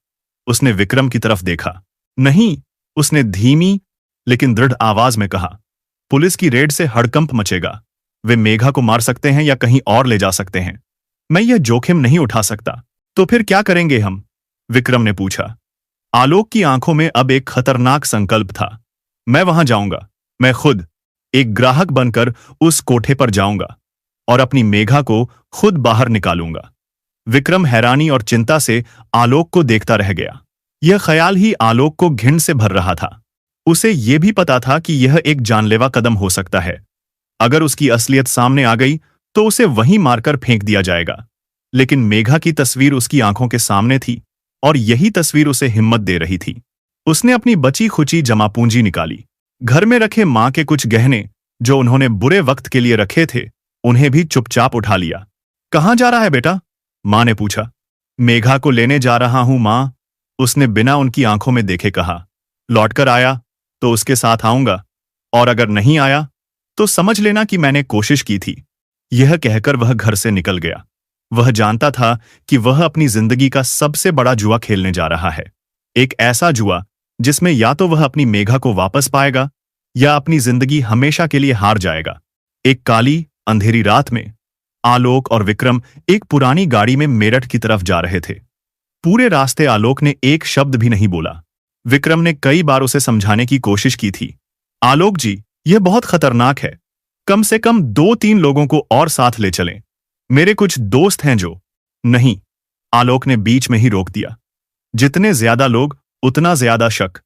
Speaker 1: उसने विक्रम की तरफ देखा। नहीं, उसने धीमी लेकिन दृढ़ आवाज में कहा, पुलिस की रेड से हड़कंप मचेगा। वे मेघा को मार सकते हैं या कहीं और ले जा सकते हैं। मैं यह जोखिम नहीं उठा सकता। तो फिर क्या करेंगे हम? विक्रम ने पूछा। आलोक की आंखों में अब एक खतरनाक संकल्प था। मैं वहां जाऊंगा। मैं खुद एक ग्राहक बनकर उस कोठे पर जाऊंगा और अपनी मेघा को खुद बाहर निकालूंगा। विक्रम हैरानी और चिंता से आलोक को देखता रह गया। यह ख्याल ही आलोक को घिन से भर रहा था। उसे यह भी पता था कि यह एक जानलेवा कदम हो सकता है। अगर उसकी असलियत सामने आ गई तो उसे वहीं मारकर फेंक दिया जाएगा। लेकिन मेघा की तस्वीर उसकी आंखों के सामने थी और यही तस्वीर उसे हिम्मत दे रही थी। उसने अपनी बची खुची जमा पूंजी निकाली। घर में रखे मां के कुछ गहने जो उन्होंने बुरे वक्त के लिए रखे थे, उन्हें भी चुपचाप उठा लिया। कहां जा रहा है बेटा? मां ने पूछा। मेघा को लेने जा रहा हूं मां, उसने बिना उनकी आंखों में देखे कहा। लौटकर आया तो उसके साथ आऊंगा, और अगर नहीं आया तो समझ लेना कि मैंने कोशिश की थी। यह कहकर वह घर से निकल गया। वह जानता था कि वह अपनी जिंदगी का सबसे बड़ा जुआ खेलने जा रहा है। एक ऐसा जुआ जिसमें या तो वह अपनी मेघा को वापस पाएगा या अपनी जिंदगी हमेशा के लिए हार जाएगा। एक काली अंधेरी रात में आलोक और विक्रम एक पुरानी गाड़ी में मेरठ की तरफ जा रहे थे। पूरे रास्ते आलोक ने एक शब्द भी नहीं बोला। विक्रम ने कई बार उसे समझाने की कोशिश की थी। आलोक जी, यह बहुत खतरनाक है। कम से कम 2-3 लोगों को और साथ ले चलें। मेरे कुछ दोस्त हैं जो। नहीं, आलोक ने बीच में ही रोक दिया। जितने ज्यादा लोग उतना ज्यादा शक।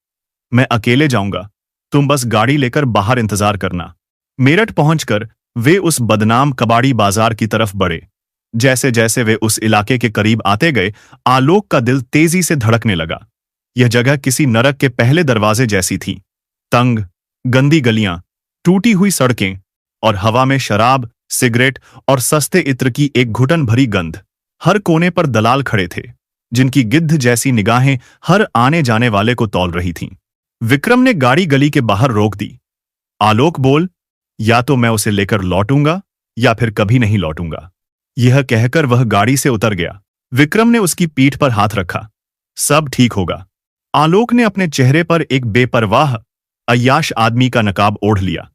Speaker 1: मैं अकेले जाऊंगा। तुम बस गाड़ी लेकर बाहर इंतजार करना। मेरठ पहुंचकर वे उस बदनाम कबाड़ी बाजार की तरफ बढ़े। जैसे जैसे वे उस इलाके के करीब आते गए, आलोक का दिल तेजी से धड़कने लगा। यह जगह किसी नरक के पहले दरवाजे जैसी थी। तंग, गंदी गलियां, टूटी हुई सड़कें और हवा में शराब, सिगरेट और सस्ते इत्र की एक घुटन भरी गंध। हर कोने पर दलाल खड़े थे, जिनकी गिद्ध जैसी निगाहें हर आने जाने वाले को तौल रही थीं। विक्रम ने गाड़ी गली के बाहर रोक दी। आलोक बोल, या तो मैं उसे लेकर लौटूंगा या फिर कभी नहीं लौटूंगा। यह कहकर वह गाड़ी से उतर गया। विक्रम ने उसकी पीठ पर हाथ रखा। सब ठीक होगा। आलोक ने अपने चेहरे पर एक बेपरवाह अय्याश आदमी का नकाब ओढ़ लिया।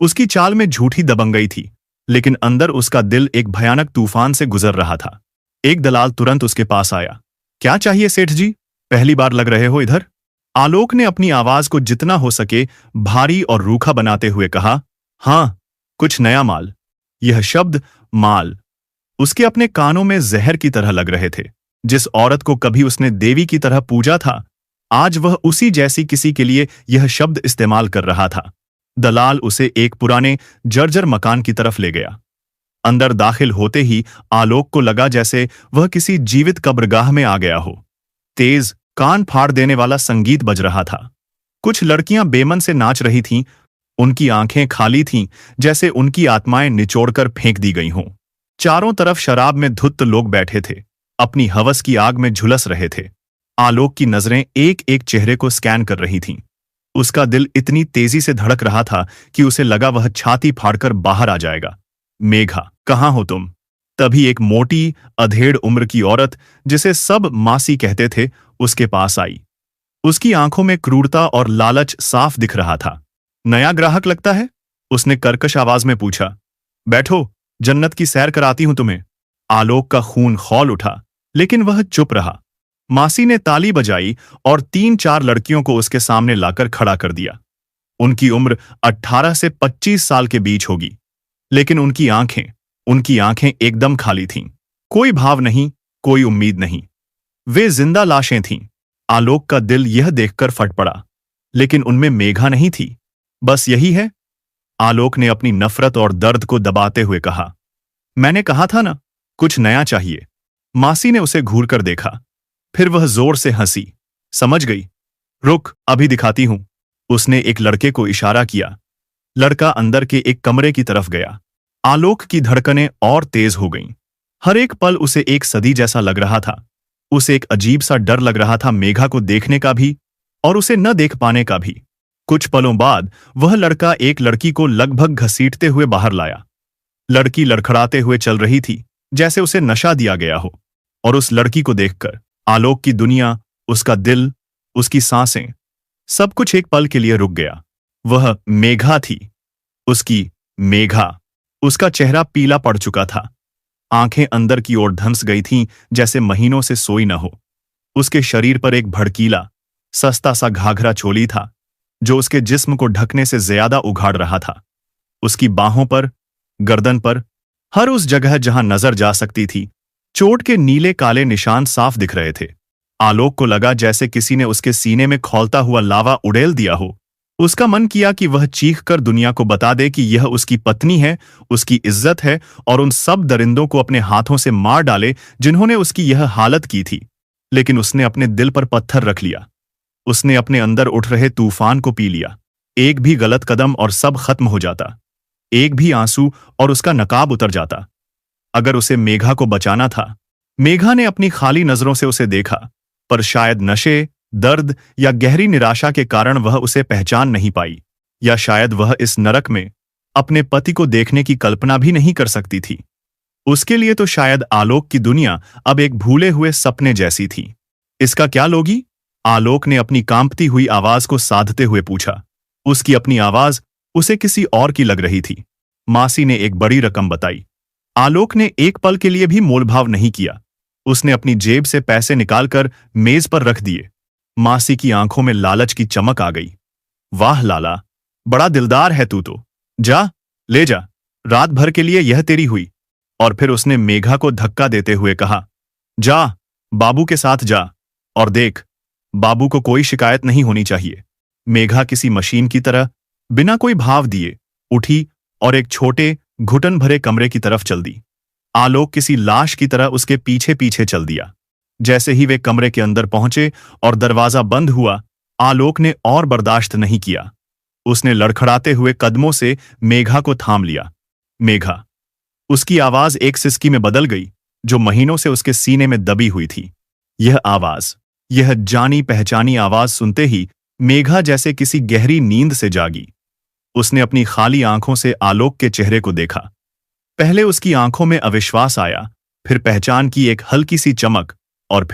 Speaker 1: उसकी चाल में झूठी दबंगई थी, लेकिन अंदर उसका दिल एक भयानक तूफान से गुजर रहा था। एक दलाल तुरंत उसके पास आया। क्या चाहिए सेठ जी? पहली बार लग रहे हो इधर? आलोक ने अपनी आवाज को जितना हो सके भारी और रूखा बनाते हुए कहा, हाँ, कुछ नया माल। यह शब्द माल उसके अपने कानों में जहर की तरह लग रहे थे। जिस औरत को कभी उसने देवी की तरह पूजा था, आज वह उसी जैसी किसी के लिए यह शब्द इस्तेमाल कर रहा था। दलाल उसे एक पुराने जर्जर मकान की तरफ ले गया। अंदर दाखिल होते ही आलोक को लगा जैसे वह किसी जीवित कब्रगाह में आ गया हो। तेज, कान फाड़ देने वाला संगीत बज रहा था। कुछ लड़कियां बेमन से नाच रही थीं। उनकी आंखें खाली थीं, जैसे उनकी आत्माएं निचोड़कर फेंक दी गई हों। चारों तरफ शराब में धुत लोग बैठे थे, अपनी हवस की आग में झुलस रहे थे। आलोक की नजरें एक एक चेहरे को स्कैन कर रही थीं। उसका दिल इतनी तेजी से धड़क रहा था कि उसे लगा वह छाती फाड़कर बाहर आ जाएगा। मेघा, कहाँ हो तुम? तभी एक मोटी, अधेड़ उम्र की औरत, जिसे सब मासी कहते थे, उसके पास आई। उसकी आंखों में क्रूरता और लालच साफ दिख रहा था। नया ग्राहक लगता है? उसने कर्कश आवाज में पूछा। बैठो, जन्नत की सैर कराती हूं तुम्हें। आलोक का खून खौल उठा, लेकिन वह चुप रहा। मासी ने ताली बजाई और 3-4 लड़कियों को उसके सामने लाकर खड़ा कर दिया। उनकी उम्र 18 से 25 साल के बीच होगी, लेकिन उनकी आंखें एकदम खाली थीं। कोई भाव नहीं, कोई उम्मीद नहीं। वे जिंदा लाशें थीं। आलोक का दिल यह देखकर फट पड़ा, लेकिन उनमें मेघा नहीं थी। बस यही है? आलोक ने अपनी नफरत और दर्द को दबाते हुए कहा। मैंने कहा था ना, कुछ नया चाहिए। मासी ने उसे घूर कर देखा, फिर वह जोर से हंसी। समझ गई? रुक, अभी दिखाती हूं। उसने एक लड़के को इशारा किया। लड़का अंदर के एक कमरे की तरफ गया। आलोक की धड़कनें और तेज हो गईं। हर एक पल उसे एक सदी जैसा लग रहा था। उसे एक अजीब सा डर लग रहा था, मेघा को देखने का भी और उसे न देख पाने का भी। कुछ पलों बाद वह लड़का एक लड़की को लगभग घसीटते हुए बाहर लाया। लड़की लड़खड़ाते हुए चल रही थी, जैसे उसे नशा दिया गया हो। और उस लड़की को देखकर आलोक की दुनिया, उसका दिल, उसकी सांसें, सब कुछ एक पल के लिए रुक गया। वह मेघा थी, उसकी मेघा। उसका चेहरा पीला पड़ चुका था, आंखें अंदर की ओर धंस गई थीं, जैसे महीनों से सोई न हो। उसके शरीर पर एक भड़कीला, सस्ता सा घाघरा चोली था, जो उसके जिस्म को ढकने से ज्यादा उघाड़ रहा था। उसकी बाहों पर, गर्दन पर, हर उस जगह जहां नजर जा सकती थी, चोट के नीले काले निशान साफ दिख रहे थे। आलोक को लगा जैसे किसी ने उसके सीने में खौलता हुआ लावा उड़ेल दिया हो। उसका मन किया कि वह चीखकर दुनिया को बता दे कि यह उसकी पत्नी है, उसकी इज्जत है, और उन सब दरिंदों को अपने हाथों से मार डाले जिन्होंने उसकी यह हालत की थी। लेकिन उसने अपने दिल पर पत्थर रख लिया। उसने अपने अंदर उठ रहे तूफान को पी लिया। एक भी गलत कदम और सब खत्म हो जाता। एक भी आंसू और उसका नकाब उतर जाता। अगर उसे मेघा को बचाना था। मेघा ने अपनी खाली नजरों से उसे देखा, पर शायद नशे, दर्द या गहरी निराशा के कारण वह उसे पहचान नहीं पाई, या शायद वह इस नरक में अपने पति को देखने की कल्पना भी नहीं कर सकती थी। उसके लिए तो शायद आलोक की दुनिया अब एक भूले हुए सपने जैसी थी। इसका क्या लोगी? आलोक ने अपनी कांपती हुई आवाज को साधते हुए पूछा। उसकी अपनी आवाज उसे किसी और की लग रही थी। मासी ने एक बड़ी रकम बताई। आलोक ने एक पल के लिए भी मोलभाव नहीं किया। उसने अपनी जेब से पैसे निकालकर मेज पर रख दिए। मासी की आंखों में लालच की चमक आ गई। वाह लाला, बड़ा दिलदार है तू तो। जा, ले जा, रात भर के लिए यह तेरी हुई। और फिर उसने मेघा को धक्का देते हुए कहा, जा, बाबू के साथ जा, और देख, बाबू को कोई शिकायत नहीं होनी चाहिए। मेघा किसी मशीन की तरह बिना कोई भाव दिए उठी और एक छोटे, घुटन भरे कमरे की तरफ चल दी। आलोक किसी लाश की तरह उसके पीछे पीछे चल दिया। जैसे ही वे कमरे के अंदर पहुंचे और दरवाजा बंद हुआ, आलोक ने और बर्दाश्त नहीं किया। उसने लड़खड़ाते हुए कदमों से मेघा को थाम लिया। मेघा। उसकी आवाज एक सिसकी में बदल गई, जो महीनों से उसके सीने में दबी हुई थी। यह आवाज, यह जानी पहचानी आवाज सुनते ही मेघा जैसे किसी गहरी नींद से जागी। उसने अपनी खाली आंखों से आलोक के चेहरे को देखा। पहले उसकी आंखों में अविश्वास आया, फिर पहचान की एक हल्की सी चमक, और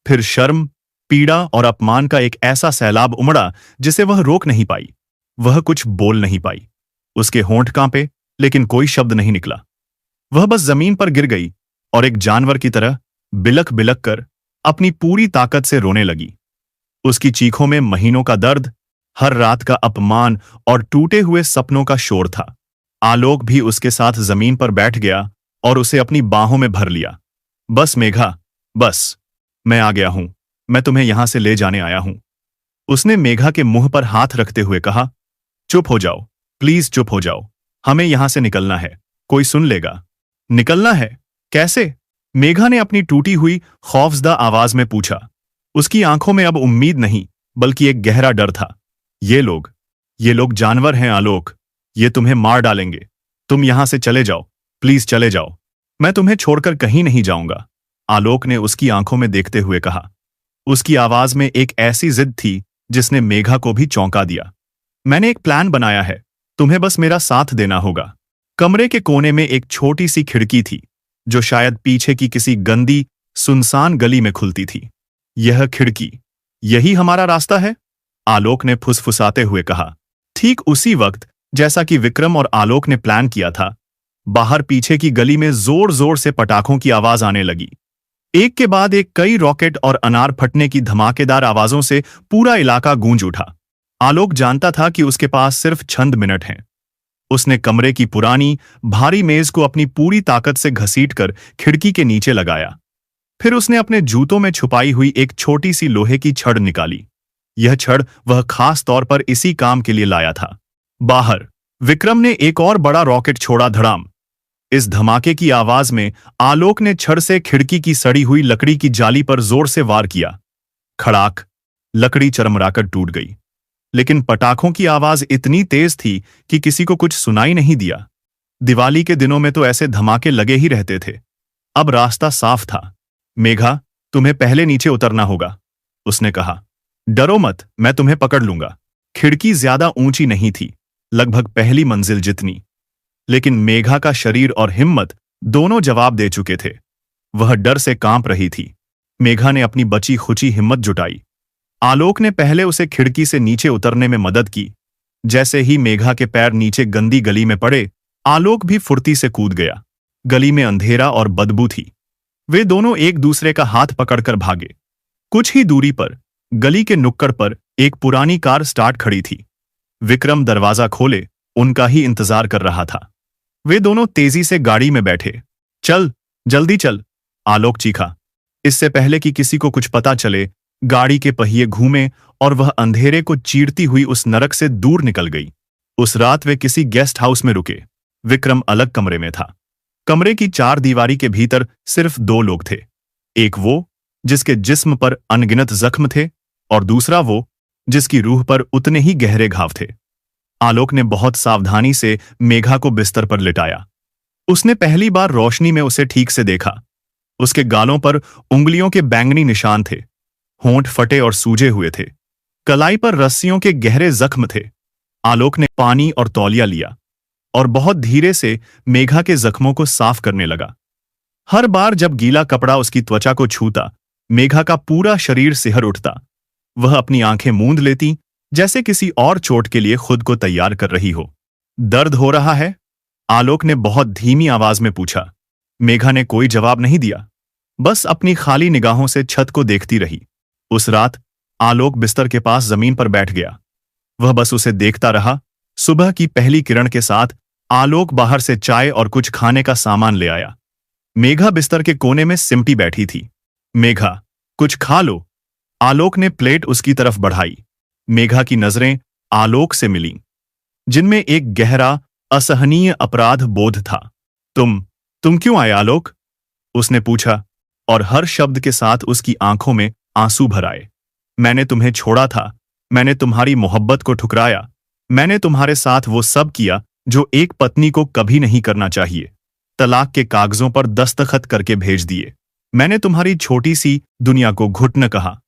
Speaker 1: फिर शर्म, पीड़ा और अपमान का एक ऐसा सैलाब उमड़ा जिसे वह रोक नहीं पाई। वह कुछ बोल नहीं पाई। उसके होंठ कांपे, लेकिन कोई शब्द नहीं निकला। वह बस जमीन पर गिर गई और एक जानवर की तरह बिलख बिलख कर अपनी पूरी ताकत से रोने लगी। उसकी चीखों में महीनों का दर्द, हर रात का अपमान और टूटे हुए सपनों का शोर था। आलोक भी उसके साथ जमीन पर बैठ गया और उसे अपनी बाहों में भर लिया। बस मेघा, बस, मैं आ गया हूं, मैं तुम्हें यहां से ले जाने आया हूं। उसने मेघा के मुंह पर हाथ रखते हुए कहा, चुप हो जाओ, प्लीज चुप हो जाओ, हमें यहां से निकलना है, कोई सुन लेगा। निकलना है? कैसे? मेघा ने अपनी टूटी हुई खौफजदा आवाज में पूछा। उसकी आंखों में अब उम्मीद नहीं, बल्कि एक गहरा डर था। ये लोग जानवर हैं आलोक, ये तुम्हें मार डालेंगे। तुम यहां से चले जाओ, प्लीज चले जाओ, मैं तुम्हें छोड़कर कहीं नहीं जाऊंगा, आलोक ने उसकी आंखों में देखते हुए कहा। उसकी आवाज में एक ऐसी जिद थी जिसने मेघा को भी चौंका दिया। मैंने एक प्लान बनाया है, तुम्हें बस मेरा साथ देना होगा। कमरे के कोने में एक छोटी सी खिड़की थी, जो शायद पीछे की किसी गंदी, सुनसान गली में खुलती थी। यह खिड़की, यही हमारा रास्ता है? आलोक ने फुसफुसाते हुए कहा। ठीक उसी वक्त, जैसा कि विक्रम और आलोक ने प्लान किया था, बाहर पीछे की गली में जोर जोर से पटाखों की आवाज आने लगी। एक के बाद एक कई रॉकेट और अनार फटने की धमाकेदार आवाजों से पूरा इलाका गूंज उठा। आलोक जानता था कि उसके पास सिर्फ चंद मिनट हैं। उसने कमरे की पुरानी, भारी मेज को अपनी पूरी ताकत से घसीटकर खिड़की के नीचे लगाया। फिर उसने अपने जूतों में छुपाई हुई एक छोटी सी लोहे की छड़ निकाली। यह छड़ वह खास तौर पर इसी काम के लिए लाया था। बाहर विक्रम ने एक और बड़ा रॉकेट छोड़ा, धड़ाम। इस धमाके की आवाज में आलोक ने छड़ से खिड़की की सड़ी हुई लकड़ी की जाली पर जोर से वार किया। खड़ाक, लकड़ी चरमराकर टूट गई। लेकिन पटाखों की आवाज इतनी तेज थी कि किसी को कुछ सुनाई नहीं दिया। दिवाली के दिनों में तो ऐसे धमाके लगे ही रहते थे। अब रास्ता साफ था। मेघा, तुम्हें पहले नीचे उतरना होगा, उसने कहा। डरो मत, मैं तुम्हें पकड़ लूंगा। खिड़की ज्यादा ऊंची नहीं थी, लगभग पहली मंजिल जितनी। लेकिन मेघा का शरीर और हिम्मत दोनों जवाब दे चुके थे। वह डर से कांप रही थी। मेघा ने अपनी बची खुची हिम्मत जुटाई। आलोक ने पहले उसे खिड़की से नीचे उतरने में मदद की। जैसे ही मेघा के पैर नीचे गंदी गली में पड़े, आलोक भी फुर्ती से कूद गया। गली में अंधेरा और बदबू थी। वे दोनों एक दूसरे का हाथ पकड़कर भागे। कुछ ही दूरी पर, गली के नुक्कड़ पर एक पुरानी कार स्टार्ट खड़ी थी। विक्रम दरवाजा खोले उनका ही इंतजार कर रहा था। वे दोनों तेजी से गाड़ी में बैठे। चल, जल्दी चल, आलोक चीखा। इससे पहले कि किसी को कुछ पता चले, गाड़ी के पहिए घूमे और वह अंधेरे को चीरती हुई उस नरक से दूर निकल गई। उस रात वे किसी गेस्ट हाउस में रुके। विक्रम अलग कमरे में था। कमरे की चार दीवारी के भीतर सिर्फ दो लोग थे। एक वो जिसके जिस्म पर अनगिनत जख्म थे, और दूसरा वो जिसकी रूह पर उतने ही गहरे घाव थे। आलोक ने बहुत सावधानी से मेघा को बिस्तर पर लिटाया। उसने पहली बार रोशनी में उसे ठीक से देखा। उसके गालों पर उंगलियों के बैंगनी निशान थे। होंठ फटे और सूजे हुए थे। कलाई पर रस्सियों के गहरे जख्म थे। आलोक ने पानी और तौलिया लिया और बहुत धीरे से मेघा के जख्मों को साफ करने लगा। हर बार जब गीला कपड़ा उसकी त्वचा को छूता, मेघा का पूरा शरीर सिहर उठता। वह अपनी आंखें मूंद लेती, जैसे किसी और चोट के लिए खुद को तैयार कर रही हो। दर्द हो रहा है? आलोक ने बहुत धीमी आवाज में पूछा। मेघा ने कोई जवाब नहीं दिया, बस अपनी खाली निगाहों से छत को देखती रही। उस रात आलोक बिस्तर के पास जमीन पर बैठ गया। वह बस उसे देखता रहा। सुबह की पहली किरण के साथ आलोक बाहर से चाय और कुछ खाने का सामान ले आया। मेघा बिस्तर के कोने में सिमटी बैठी थी। मेघा, कुछ खा लो। आलोक ने प्लेट उसकी तरफ बढ़ाई। मेघा की नजरें आलोक से मिलीं, जिनमें एक गहरा, असहनीय अपराध बोध था। तुम क्यों आए आलोक? उसने पूछा, और हर शब्द के साथ उसकी आंखों में आंसू भर आए। मैंने तुम्हें छोड़ा था, मैंने तुम्हारी मोहब्बत को ठुकराया, मैंने तुम्हारे साथ वो सब किया जो एक पत्नी को कभी नहीं करना चाहिए। तलाक के कागजों पर दस्तखत करके भेज दिए। मैंने तुम्हारी छोटी सी दुनिया को घुटन कहा,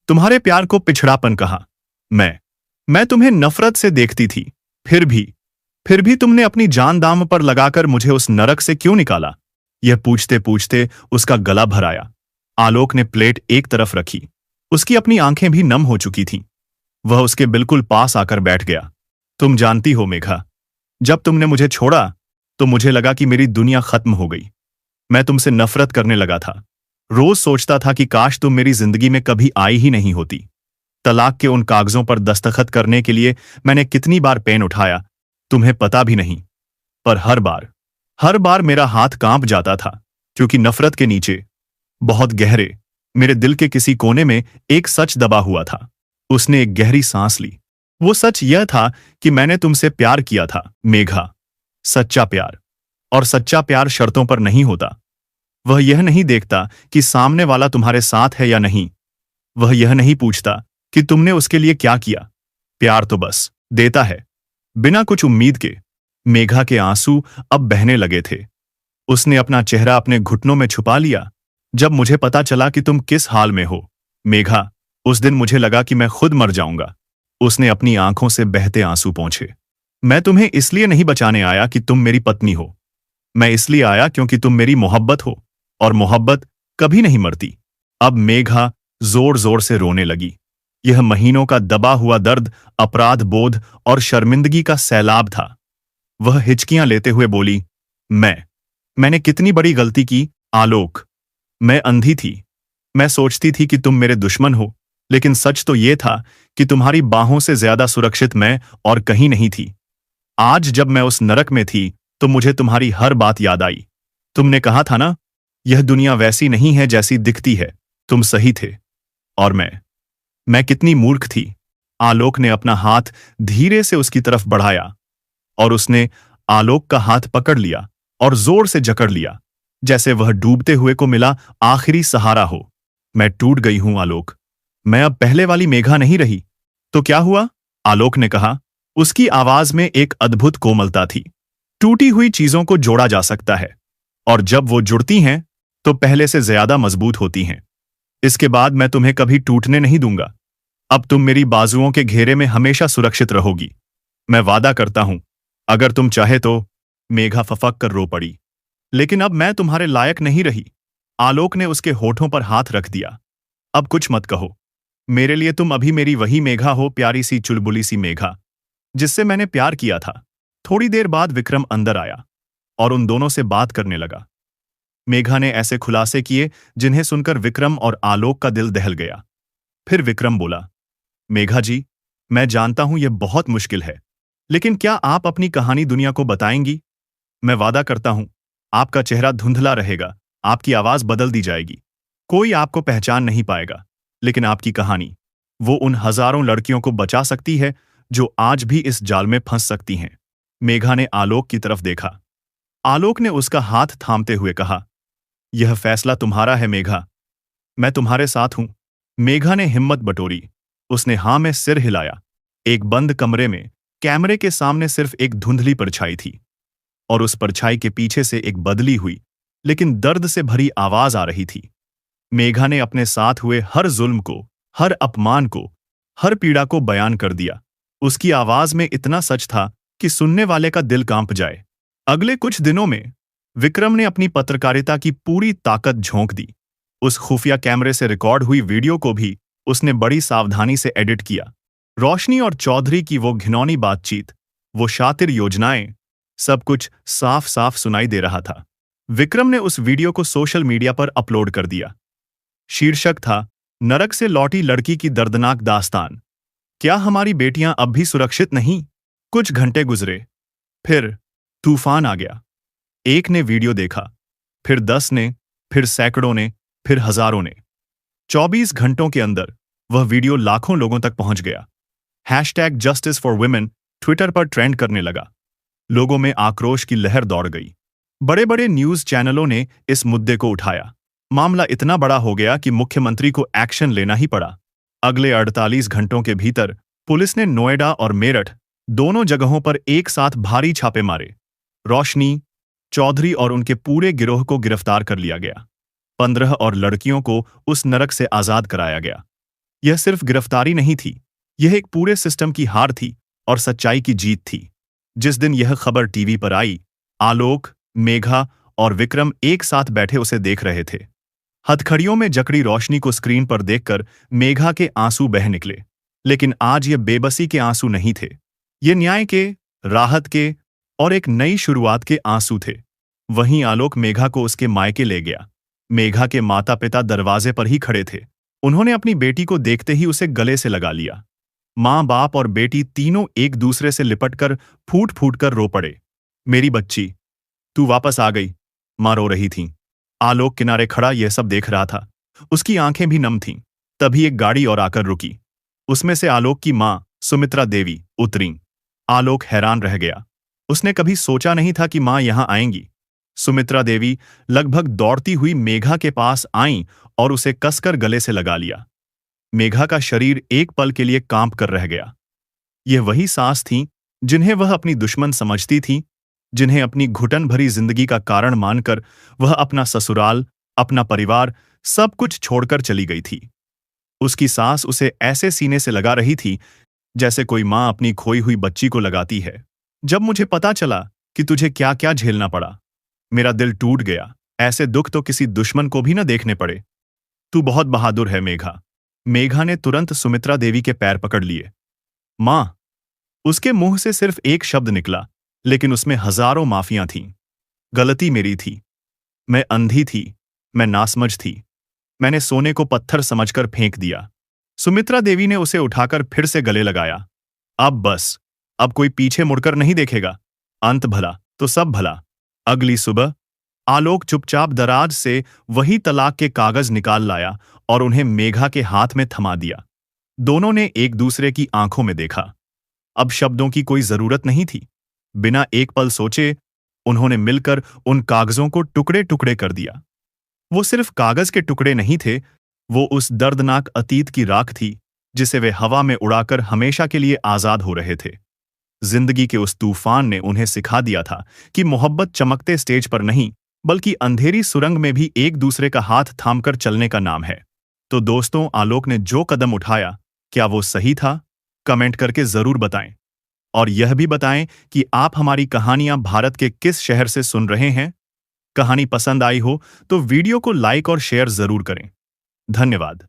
Speaker 1: तुम्हारे प्यार को पिछड़ापन कहा। मैं तुम्हें नफरत से देखती थी। फिर भी तुमने अपनी जान दांव पर लगाकर मुझे उस नरक से क्यों निकाला? यह पूछते पूछते उसका गला भर आया। आलोक ने प्लेट एक तरफ रखी। उसकी अपनी आंखें भी नम हो चुकी थीं। वह उसके बिल्कुल पास आकर बैठ गया। तुम जानती हो मेघा, जब तुमने मुझे छोड़ा तो मुझे लगा कि मेरी दुनिया खत्म हो गई। मैं तुमसे नफरत करने लगा था। रोज सोचता था कि काश तुम मेरी जिंदगी में कभी आई ही नहीं होती। तलाक के उन कागजों पर दस्तखत करने के लिए मैंने कितनी बार पेन उठाया, तुम्हें पता भी नहीं। पर हर बार मेरा हाथ कांप जाता था, क्योंकि नफरत के नीचे, बहुत गहरे, मेरे दिल के किसी कोने में एक सच दबा हुआ था। उसने एक गहरी सांस ली। वो सच यह था कि मैंने तुमसे प्यार किया था, मेघा। सच्चा प्यार। और सच्चा प्यार शर्तों पर नहीं होता। वह यह नहीं देखता कि सामने वाला तुम्हारे साथ है या नहीं। वह यह नहीं पूछता कि तुमने उसके लिए क्या किया। प्यार तो बस देता है, बिना कुछ उम्मीद के। मेघा के आंसू अब बहने लगे थे। उसने अपना चेहरा अपने घुटनों में छुपा लिया। जब मुझे पता चला कि तुम किस हाल में हो, मेघा, उस दिन मुझे लगा कि मैं खुद मर जाऊंगा। उसने अपनी आंखों से बहते आंसू पोंछे। मैं तुम्हें इसलिए नहीं बचाने आया कि तुम मेरी पत्नी हो। मैं इसलिए आया क्योंकि तुम मेरी मोहब्बत हो, और मोहब्बत कभी नहीं मरती। अब मेघा जोर जोर से रोने लगी। यह महीनों का दबा हुआ दर्द, अपराध बोध और शर्मिंदगी का सैलाब था। वह हिचकियां लेते हुए बोली, मैंने कितनी बड़ी गलती की, आलोक। मैं अंधी थी। मैं सोचती थी कि तुम मेरे दुश्मन हो, लेकिन सच तो यह था कि तुम्हारी बाहों से ज्यादा सुरक्षित मैं और कहीं नहीं थी। आज जब मैं उस नरक में थी, तो मुझे तुम्हारी हर बात याद आई। तुमने कहा था ना, यह दुनिया वैसी नहीं है जैसी दिखती है। तुम सही थे। और मैं कितनी मूर्ख थी। आलोक ने अपना हाथ धीरे से उसकी तरफ बढ़ाया, और उसने आलोक का हाथ पकड़ लिया और जोर से जकड़ लिया, जैसे वह डूबते हुए को मिला आखिरी सहारा हो। मैं टूट गई हूं आलोक। मैं अब पहले वाली मेघा नहीं रही। तो क्या हुआ? आलोक ने कहा। उसकी आवाज में एक अद्भुत कोमलता थी। टूटी हुई चीजों को जोड़ा जा सकता है, और जब वो जुड़ती हैं तो पहले से ज्यादा मजबूत होती हैं। इसके बाद मैं तुम्हें कभी टूटने नहीं दूंगा। अब तुम मेरी बाजुओं के घेरे में हमेशा सुरक्षित रहोगी। मैं वादा करता हूं, अगर तुम चाहे तो। मेघा फफक कर रो पड़ी। लेकिन अब मैं तुम्हारे लायक नहीं रही। आलोक ने उसके होठों पर हाथ रख दिया। अब कुछ मत कहो। मेरे लिए तुम अभी मेरी वही मेघा हो, प्यारी सी चुलबुली सी मेघा, जिससे मैंने प्यार किया था। थोड़ी देर बाद विक्रम अंदर आया और उन दोनों से बात करने लगा। मेघा ने ऐसे खुलासे किए जिन्हें सुनकर विक्रम और आलोक का दिल दहल गया। फिर विक्रम बोला, मेघा जी, मैं जानता हूं यह बहुत मुश्किल है, लेकिन क्या आप अपनी कहानी दुनिया को बताएंगी? मैं वादा करता हूं, आपका चेहरा धुंधला रहेगा, आपकी आवाज बदल दी जाएगी, कोई आपको पहचान नहीं पाएगा, लेकिन आपकी कहानी, वो उन हजारों लड़कियों को बचा सकती है जो आज भी इस जाल में फंस सकती हैं। मेघा ने आलोक की तरफ देखा। आलोक ने उसका हाथ थामते हुए कहा, यह फैसला तुम्हारा है मेघा। मैं तुम्हारे साथ हूं। मेघा ने हिम्मत बटोरी। उसने हां में सिर हिलाया। एक बंद कमरे में कैमरे के सामने सिर्फ एक धुंधली परछाई थी, और उस परछाई के पीछे से एक बदली हुई लेकिन दर्द से भरी आवाज आ रही थी। मेघा ने अपने साथ हुए हर जुल्म को, हर अपमान को, हर पीड़ा को बयान कर दिया। उसकी आवाज में इतना सच था कि सुनने वाले का दिल कांप जाए। अगले कुछ दिनों में विक्रम ने अपनी पत्रकारिता की पूरी ताकत झोंक दी। उस खुफिया कैमरे से रिकॉर्ड हुई वीडियो को भी उसने बड़ी सावधानी से एडिट किया। रोशनी और चौधरी की वो घिनौनी बातचीत, वो शातिर योजनाएं, सब कुछ साफ साफ सुनाई दे रहा था। विक्रम ने उस वीडियो को सोशल मीडिया पर अपलोड कर दिया। शीर्षक था, नरक से लौटी लड़की की दर्दनाक दास्तान। क्या हमारी बेटियां अब भी सुरक्षित नहीं? कुछ घंटे गुजरे, फिर तूफान आ गया। एक ने वीडियो देखा, फिर 10 ने, फिर सैकड़ों ने, फिर हजारों ने। 24 घंटों के अंदर वह वीडियो लाखों लोगों तक पहुंच गया। Hashtag justice for women Twitter पर ट्रेंड करने लगा। लोगों में आक्रोश की लहर दौड़ गई। बड़े बड़े न्यूज चैनलों ने इस मुद्दे को उठाया। मामला इतना बड़ा हो गया कि मुख्यमंत्री को एक्शन लेना ही पड़ा। अगले 48 घंटों के भीतर पुलिस ने नोएडा और मेरठ दोनों जगहों पर एक साथ भारी छापे मारे। रोशनी, चौधरी और उनके पूरे गिरोह को गिरफ्तार कर लिया गया। 15 और लड़कियों को उस नरक से आजाद कराया गया। यह सिर्फ गिरफ्तारी नहीं थी, यह एक पूरे सिस्टम की हार थी और सच्चाई की जीत थी। जिस दिन यह खबर टीवी पर आई, आलोक, मेघा और विक्रम एक साथ बैठे उसे देख रहे थे। हथकड़ियों में जकड़ी रोशनी को स्क्रीन पर देखकर मेघा के आंसू बह निकले। लेकिन आज ये बेबसी के आंसू नहीं थे, ये न्याय के, राहत के और एक नई शुरुआत के आंसू थे। वहीं आलोक मेघा को उसके मायके ले गया। मेघा के माता पिता दरवाजे पर ही खड़े थे। उन्होंने अपनी बेटी को देखते ही उसे गले से लगा लिया। माँ, बाप और बेटी तीनों एक दूसरे से लिपटकर फूट फूट कर रो पड़े। मेरी बच्ची, तू वापस आ गई, माँ रो रही थी। आलोक किनारे खड़ा यह सब देख रहा था। उसकी आंखें भी नम थीं। तभी एक गाड़ी और आकर रुकी। उसमें से आलोक की माँ सुमित्रा देवी उतरी। आलोक हैरान रह गया। उसने कभी सोचा नहीं था कि माँ यहां आएंगी। सुमित्रा देवी लगभग दौड़ती हुई मेघा के पास आईं और उसे कसकर गले से लगा लिया। मेघा का शरीर एक पल के लिए कांप कर रह गया। यह वही सांस थीं जिन्हें वह अपनी दुश्मन समझती थी, जिन्हें अपनी घुटन भरी जिंदगी का कारण मानकर वह अपना ससुराल, अपना परिवार, सब कुछ छोड़कर चली गई थी। उसकी सांस उसे ऐसे सीने से लगा रही थी जैसे कोई माँ अपनी खोई हुई बच्ची को लगाती है। जब मुझे पता चला कि तुझे क्या क्या झेलना पड़ा, मेरा दिल टूट गया। ऐसे दुख तो किसी दुश्मन को भी न देखने पड़े। तू बहुत बहादुर है मेघा। मेघा ने तुरंत सुमित्रा देवी के पैर पकड़ लिए। मां। उसके मुंह से सिर्फ एक शब्द निकला, लेकिन उसमें हजारों माफियां थीं। गलती मेरी थी। मैं अंधी थी। मैं नासमझ थी। मैंने सोने को पत्थर समझकर फेंक दिया। सुमित्रा देवी ने उसे उठाकर फिर से गले लगाया। अब बस। अब कोई पीछे मुड़कर नहीं देखेगा। अंत भला तो सब भला। अगली सुबह आलोक चुपचाप दराज से वही तलाक के कागज निकाल लाया और उन्हें मेघा के हाथ में थमा दिया। दोनों ने एक दूसरे की आंखों में देखा। अब शब्दों की कोई जरूरत नहीं थी। बिना एक पल सोचे उन्होंने मिलकर उन कागजों को टुकड़े टुकड़े कर दिया। वो सिर्फ कागज के टुकड़े नहीं थे, वो उस दर्दनाक अतीत की राख थी जिसे वे हवा में उड़ाकर हमेशा के लिए आजाद हो रहे थे। जिंदगी के उस तूफान ने उन्हें सिखा दिया था कि मोहब्बत चमकते स्टेज पर नहीं, बल्कि अंधेरी सुरंग में भी एक दूसरे का हाथ थामकर चलने का नाम है। तो दोस्तों, आलोक ने जो कदम उठाया, क्या वो सही था? कमेंट करके जरूर बताएं। और यह भी बताएं कि आप हमारी कहानियां भारत के किस शहर से सुन रहे हैं। कहानी पसंद आई हो तो वीडियो को लाइक और शेयर जरूर करें। धन्यवाद।